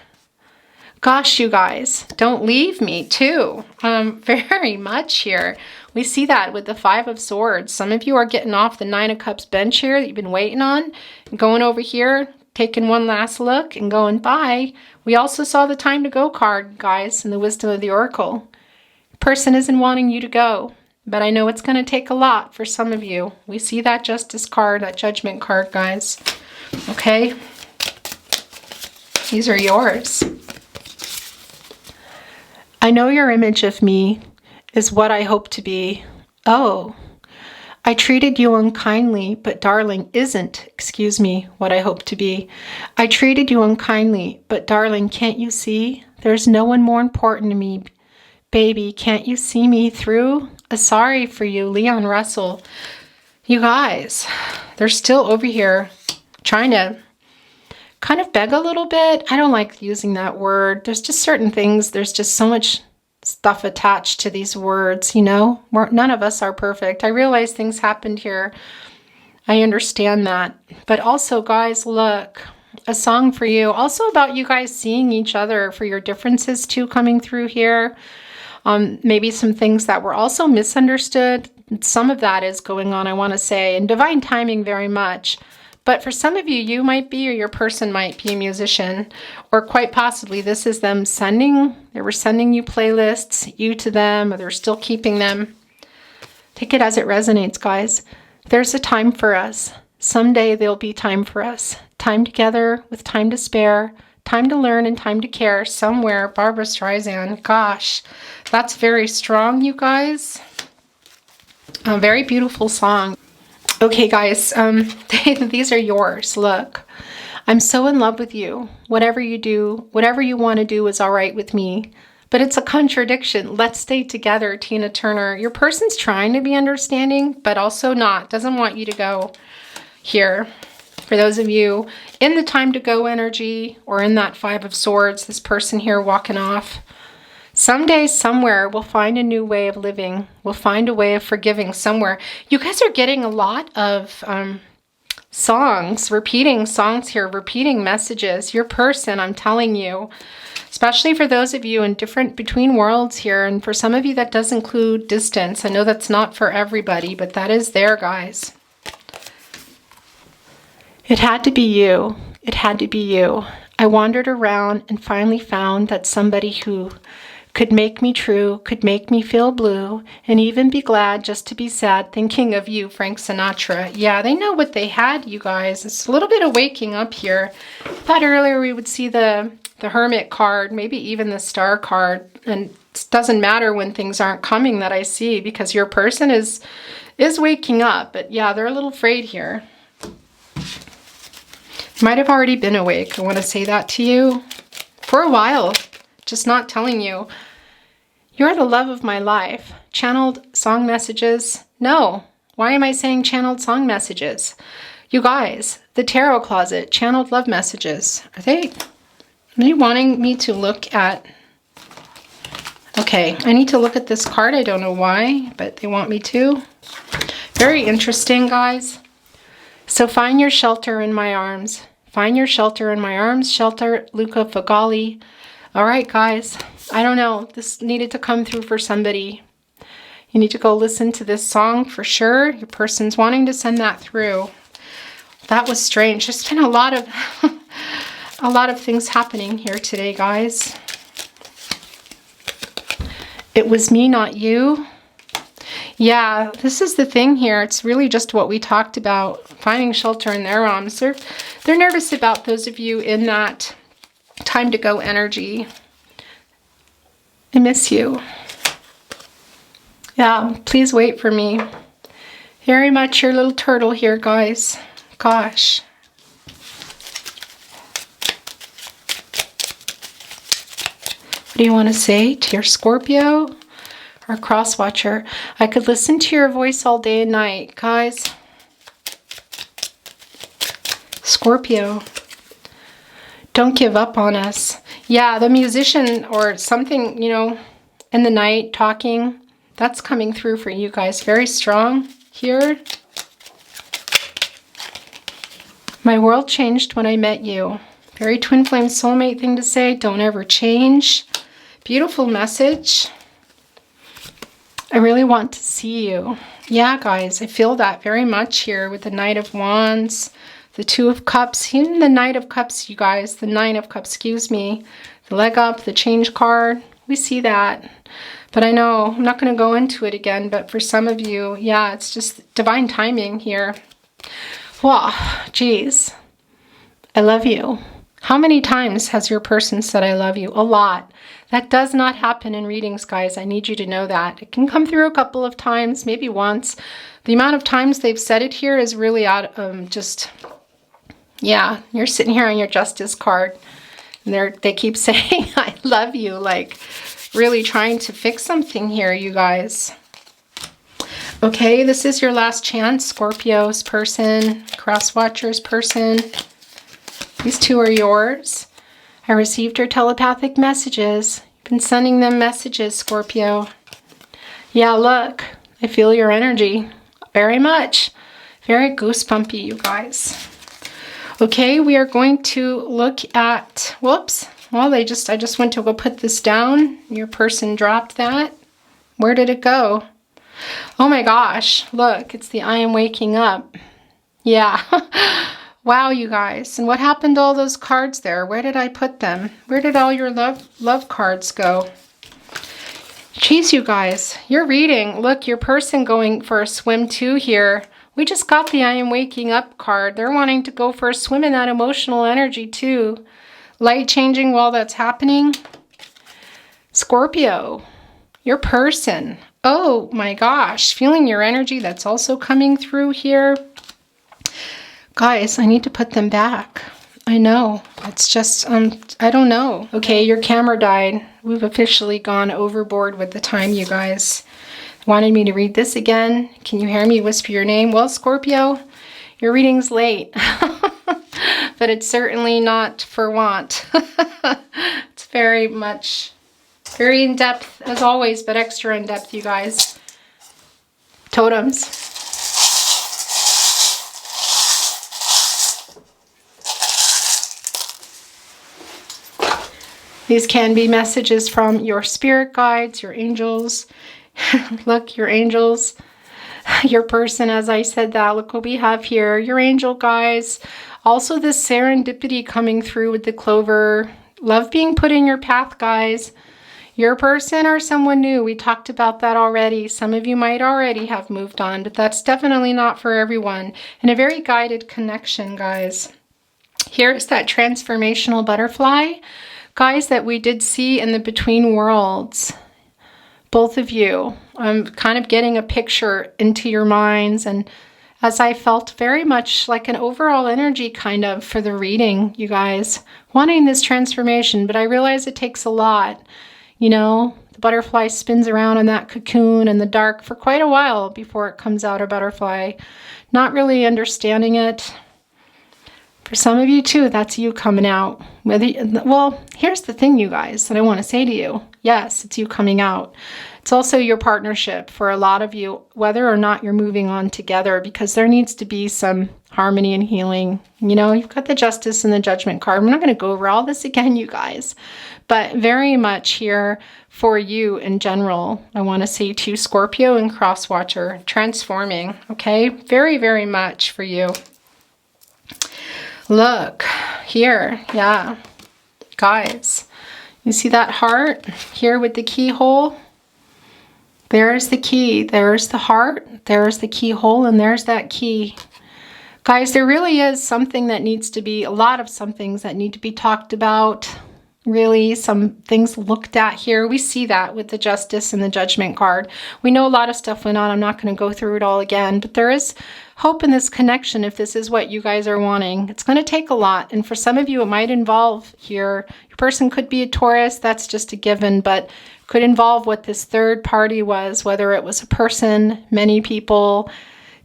Gosh, you guys, don't leave me too. Very much here. We see that with the Five of Swords. Some of you are getting off the Nine of Cups bench here that you've been waiting on, and going over here, taking one last look and going bye. We also saw the Time to Go card, guys, in the Wisdom of the Oracle. The person isn't wanting you to go, but I know it's going to take a lot for some of you. We see that Justice card, that Judgment card, guys. Okay? These are yours. I know your image of me is what I hope to be. Oh, I treated you unkindly, but darling, isn't, excuse me, what I hope to be. I treated you unkindly, but darling, can't you see? There's no one more important to me. Baby, can't you see me through? Sorry for you, Leon Russell. You guys, they're still over here trying to kind of beg a little bit. I don't like using that word. There's just certain things. There's just so much stuff attached to these words, you know. None of us are perfect. I realize things happened here. I understand that. But also, guys, look, a song for you. Also about you guys seeing each other for your differences too coming through here. Maybe some things that were also misunderstood. Some of that is going on, I want to say, and divine timing very much. But for some of you, you might be, or your person might be a musician, or quite possibly this is them they were sending you playlists, you to them, or they're still keeping them. Take it as it resonates, guys. There's a time for us. Someday there'll be time for us. Time together with time to spare. Time to learn and time to care. Somewhere, Barbara Streisand. Gosh, that's very strong, you guys. A very beautiful song. Okay, guys, these are yours. Look, I'm so in love with you. Whatever you do, whatever you want to do is all right with me. But it's a contradiction. Let's stay together, Tina Turner. Your person's trying to be understanding, but also not. Doesn't want you to go here. For those of you in the time to go energy or in that Five of Swords, this person here walking off. Someday, somewhere, we'll find a new way of living. We'll find a way of forgiving somewhere. You guys are getting a lot of songs, repeating songs here, repeating messages. Your person, I'm telling you, especially for those of you in different between worlds here, and for some of you that does include distance. I know that's not for everybody, but that is there, guys. It had to be you. It had to be you. I wandered around and finally found that somebody who could make me true, could make me feel blue, and even be glad just to be sad thinking of you, Frank Sinatra. Yeah, they know what they had, you guys. It's a little bit of waking up here. I thought earlier we would see the Hermit card, maybe even the Star card, and it doesn't matter when things aren't coming that I see, because your person is waking up. But yeah, they're a little afraid here. Might have already been awake. I want to say that to you for a while. Just not telling you. You're the love of my life. Channeled song messages. No. Why am I saying channeled song messages? You guys, the tarot closet, channeled love messages. Are they wanting me to look at? Okay, I need to look at this card. I don't know why, but they want me to. Very interesting, guys. So find your shelter in my arms. Find your shelter in my arms. Shelter, Luca Fagali. All right, guys. I don't know. This needed to come through for somebody. You need to go listen to this song for sure. Your person's wanting to send that through. That was strange. There's been a lot of a lot of things happening here today, guys. It was me, not you. Yeah, this is the thing here. It's really just what we talked about, finding shelter in their arms. They're nervous about those of you in that time to go energy. I miss you. Yeah, please wait for me. Very much your little turtle here, guys. Gosh. What do you want to say to your Scorpio or cross watcher? I could listen to your voice all day and night, guys. Scorpio, don't give up on us. Yeah, the musician or something, you know, in the night talking, that's coming through for you guys. Very strong here. My world changed when I met you. Very twin flame soulmate thing to say. Don't ever change. Beautiful message. I really want to see you. Yeah, guys, I feel that very much here with the Knight of Wands, the Two of Cups, even the Knight of Cups, you guys, the Nine of Cups, excuse me, the leg up, the change card. We see that. But I know, I'm not going to go into it again, but for some of you, yeah, it's just divine timing here. Wow, geez. I love you. How many times has your person said I love you? A lot. That does not happen in readings, guys. I need you to know that. It can come through a couple of times, maybe once. The amount of times they've said it here is really out of just, yeah, you're sitting here on your Justice card, and they keep saying I love you, like really trying to fix something here, you guys. Okay, this is your last chance, Scorpio's person, Crosswatcher's person. These two are yours. I received your telepathic messages. You've been sending them messages, Scorpio. Yeah, look, I feel your energy very much. Very goosebumpy, you guys. Okay, we are going to look at, whoops. Well, I just went to go put this down. Your person dropped that. Where did it go? Oh my gosh, look, it's the I am waking up. Yeah. Wow, you guys. And what happened to all those cards there? Where did I put them? Where did all your love cards go? Jeez, you guys, you're reading. Look, your person going for a swim too here. We just got the I am waking up card. They're wanting to go for a swim in that emotional energy too. Light changing while that's happening. Scorpio, your person. Oh my gosh, feeling your energy that's also coming through here. Guys, I need to put them back. I know. It's just, I don't know. Okay, your camera died. We've officially gone overboard with the time, you guys. Wanted me to read this again. Can you hear me whisper your name? Well, Scorpio, your reading's late. But it's certainly not for want. It's very in-depth as always, but extra in-depth, you guys. Totems. These can be messages from your spirit guides, your angels. Look, your angels, your person, as I said that. Look what we have here. Your angel guys. Also this serendipity coming through with the clover. Love being put in your path, guys. Your person or someone new. We talked about that already. Some of you might already have moved on, but that's definitely not for everyone. And a very guided connection, guys. Here's that transformational butterfly. Guys, that we did see in the Between Worlds, both of you, I'm kind of getting a picture into your minds, and as I felt very much like an overall energy kind of for the reading, you guys, wanting this transformation, but I realize it takes a lot. You know, the butterfly spins around in that cocoon in the dark for quite a while before it comes out a butterfly, not really understanding it. For some of you too, that's you coming out. Well, here's the thing, you guys, that I want to say to you. Yes, it's you coming out. It's also your partnership for a lot of you, whether or not you're moving on together, because there needs to be some harmony and healing. You know, you've got the Justice and the Judgment card. I'm not going to go over all this again, you guys, but very much here for you in general. I want to say to Scorpio and Crosswatcher, transforming, okay? Very, very much for you. Look here, yeah, guys, you see that heart here with the keyhole? There's the key, there's the heart, there's the keyhole, and there's that key. Guys, there really is something that needs to be, a lot of some things that need to be talked about. Really, some things looked at here. We see that with the Justice and the Judgment card. We know a lot of stuff went on. I'm not going to go through it all again, but there is hope in this connection if this is what you guys are wanting. It's going to take a lot, and for some of you, it might involve here. Your person could be a Taurus. That's just a given, but could involve what this third party was, whether it was a person, many people,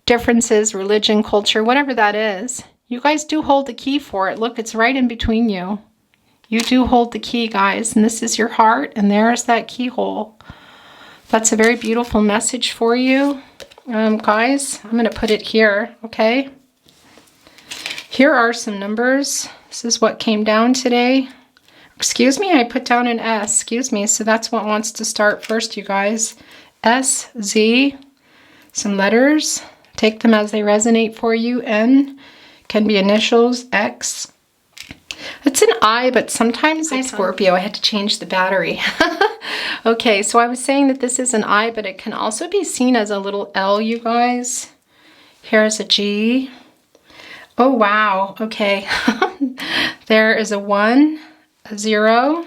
differences, religion, culture, whatever that is. You guys do hold the key for it. Look, it's right in between you. You do hold the key, guys, and this is your heart, and there's that keyhole. That's a very beautiful message for you. Guys, I'm going to put it here, okay? Here are some numbers. This is what came down today. Excuse me, I put down an S. Excuse me, so that's what wants to start first, you guys. S, Z, some letters. Take them as they resonate for you. N can be initials, X. It's an I, but sometimes it's Scorpio. I had to change the battery. Okay, so I was saying that this is an I, but it can also be seen as a little L, you guys. Here's a G. Oh, wow. Okay. There is a 1, a 0.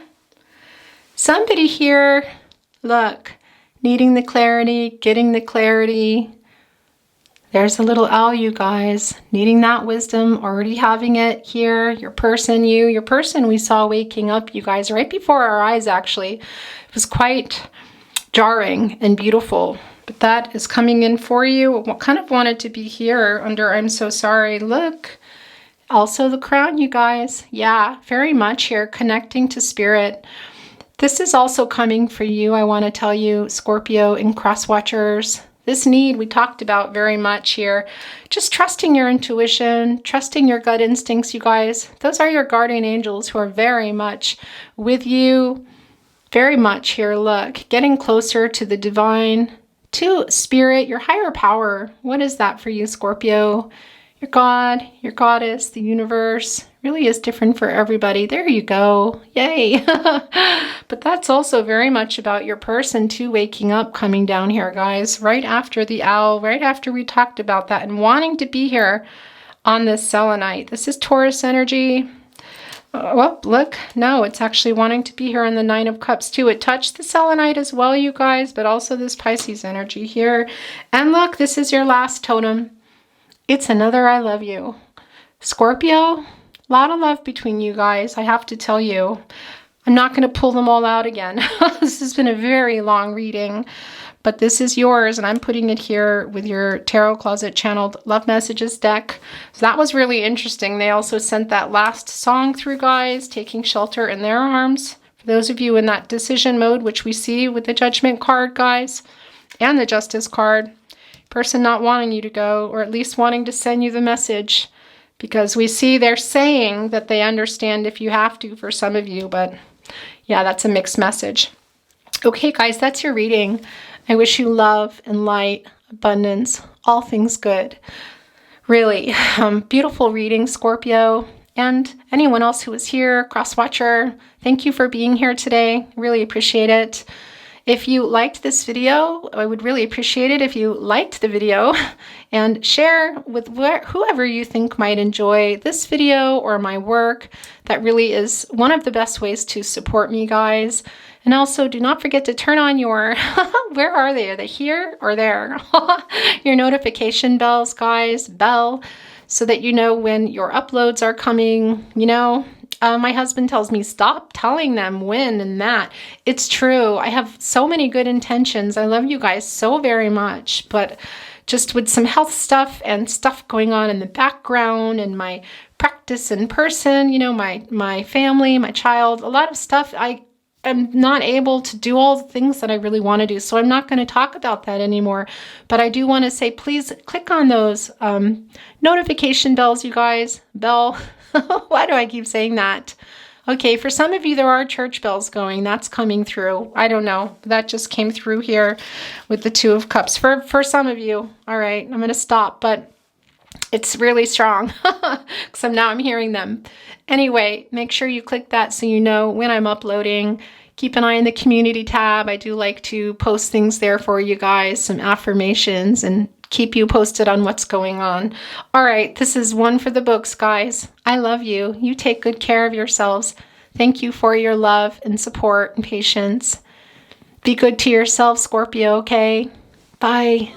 Somebody here, look, needing the clarity, getting the clarity. There's a little L, you guys, needing that wisdom, already having it here. Your person we saw waking up, you guys, right before our eyes, actually. It was quite jarring and beautiful, but that is coming in for you. Kind of wanted to be here under I'm so sorry. Look, also the crown, you guys. Yeah, very much here, connecting to spirit. This is also coming for you, I want to tell you, Scorpio and Crosswatchers. This need we talked about very much here. Just trusting your intuition, trusting your gut instincts, you guys. Those are your guardian angels who are very much with you. Very much here, look. Getting closer to the divine, to spirit, your higher power. What is that for you, Scorpio? Your God, your goddess, the universe. Really is different for everybody. There you go. Yay. But that's also very much about your person too, waking up, coming down here, guys, right after the owl, right after we talked about that and wanting to be here on this selenite. This is Taurus energy. Well, look, no, it's actually wanting to be here on the Nine of Cups too. It touched the selenite as well, you guys, but also this Pisces energy here. And look, this is your last totem. It's another I love you. Scorpio, a lot of love between you guys, I have to tell you. I'm not going to pull them all out again. This has been a very long reading, but this is yours, and I'm putting it here with your Tarot Closet channeled Love Messages deck. So that was really interesting. They also sent that last song through, guys, Taking Shelter in Their Arms. For those of you in that decision mode, which we see with the Judgment card, guys, and the Justice card, person not wanting you to go, or at least wanting to send you the message. Because we see they're saying that they understand if you have to for some of you, but yeah, that's a mixed message. Okay, guys, that's your reading. I wish you love and light, abundance, all things good. Really, beautiful reading, Scorpio, and anyone else who was here, cross-watcher. Thank you for being here today. Really appreciate it. If you liked this video, I would really appreciate it if you liked the video and share with whoever you think might enjoy this video or my work. That really is one of the best ways to support me, guys. And also, do not forget to turn on your, where are they? Are they here or there? Your notification bells, guys, so that you know when your uploads are coming, you know. My husband tells me, stop telling them when and that. It's true. I have so many good intentions. I love you guys so very much, but just with some health stuff and stuff going on in the background and my practice in person, you know, my family, my child, a lot of stuff, I'm not able to do all the things that I really want to do. So I'm not going to talk about that anymore. But I do want to say, please click on those notification bells, you guys. Bell. Why do I keep saying that? Okay, for some of you, there are church bells going. That's coming through. I don't know. That just came through here with the Two of Cups. For some of you. All right, I'm going to stop. But it's really strong because I'm hearing them. Anyway, make sure you click that so you know when I'm uploading. Keep an eye on the community tab. I do like to post things there for you guys, some affirmations, and keep you posted on what's going on. All right, this is one for the books, guys. I love you. You take good care of yourselves. Thank you for your love and support and patience. Be good to yourself, Scorpio, okay? Bye.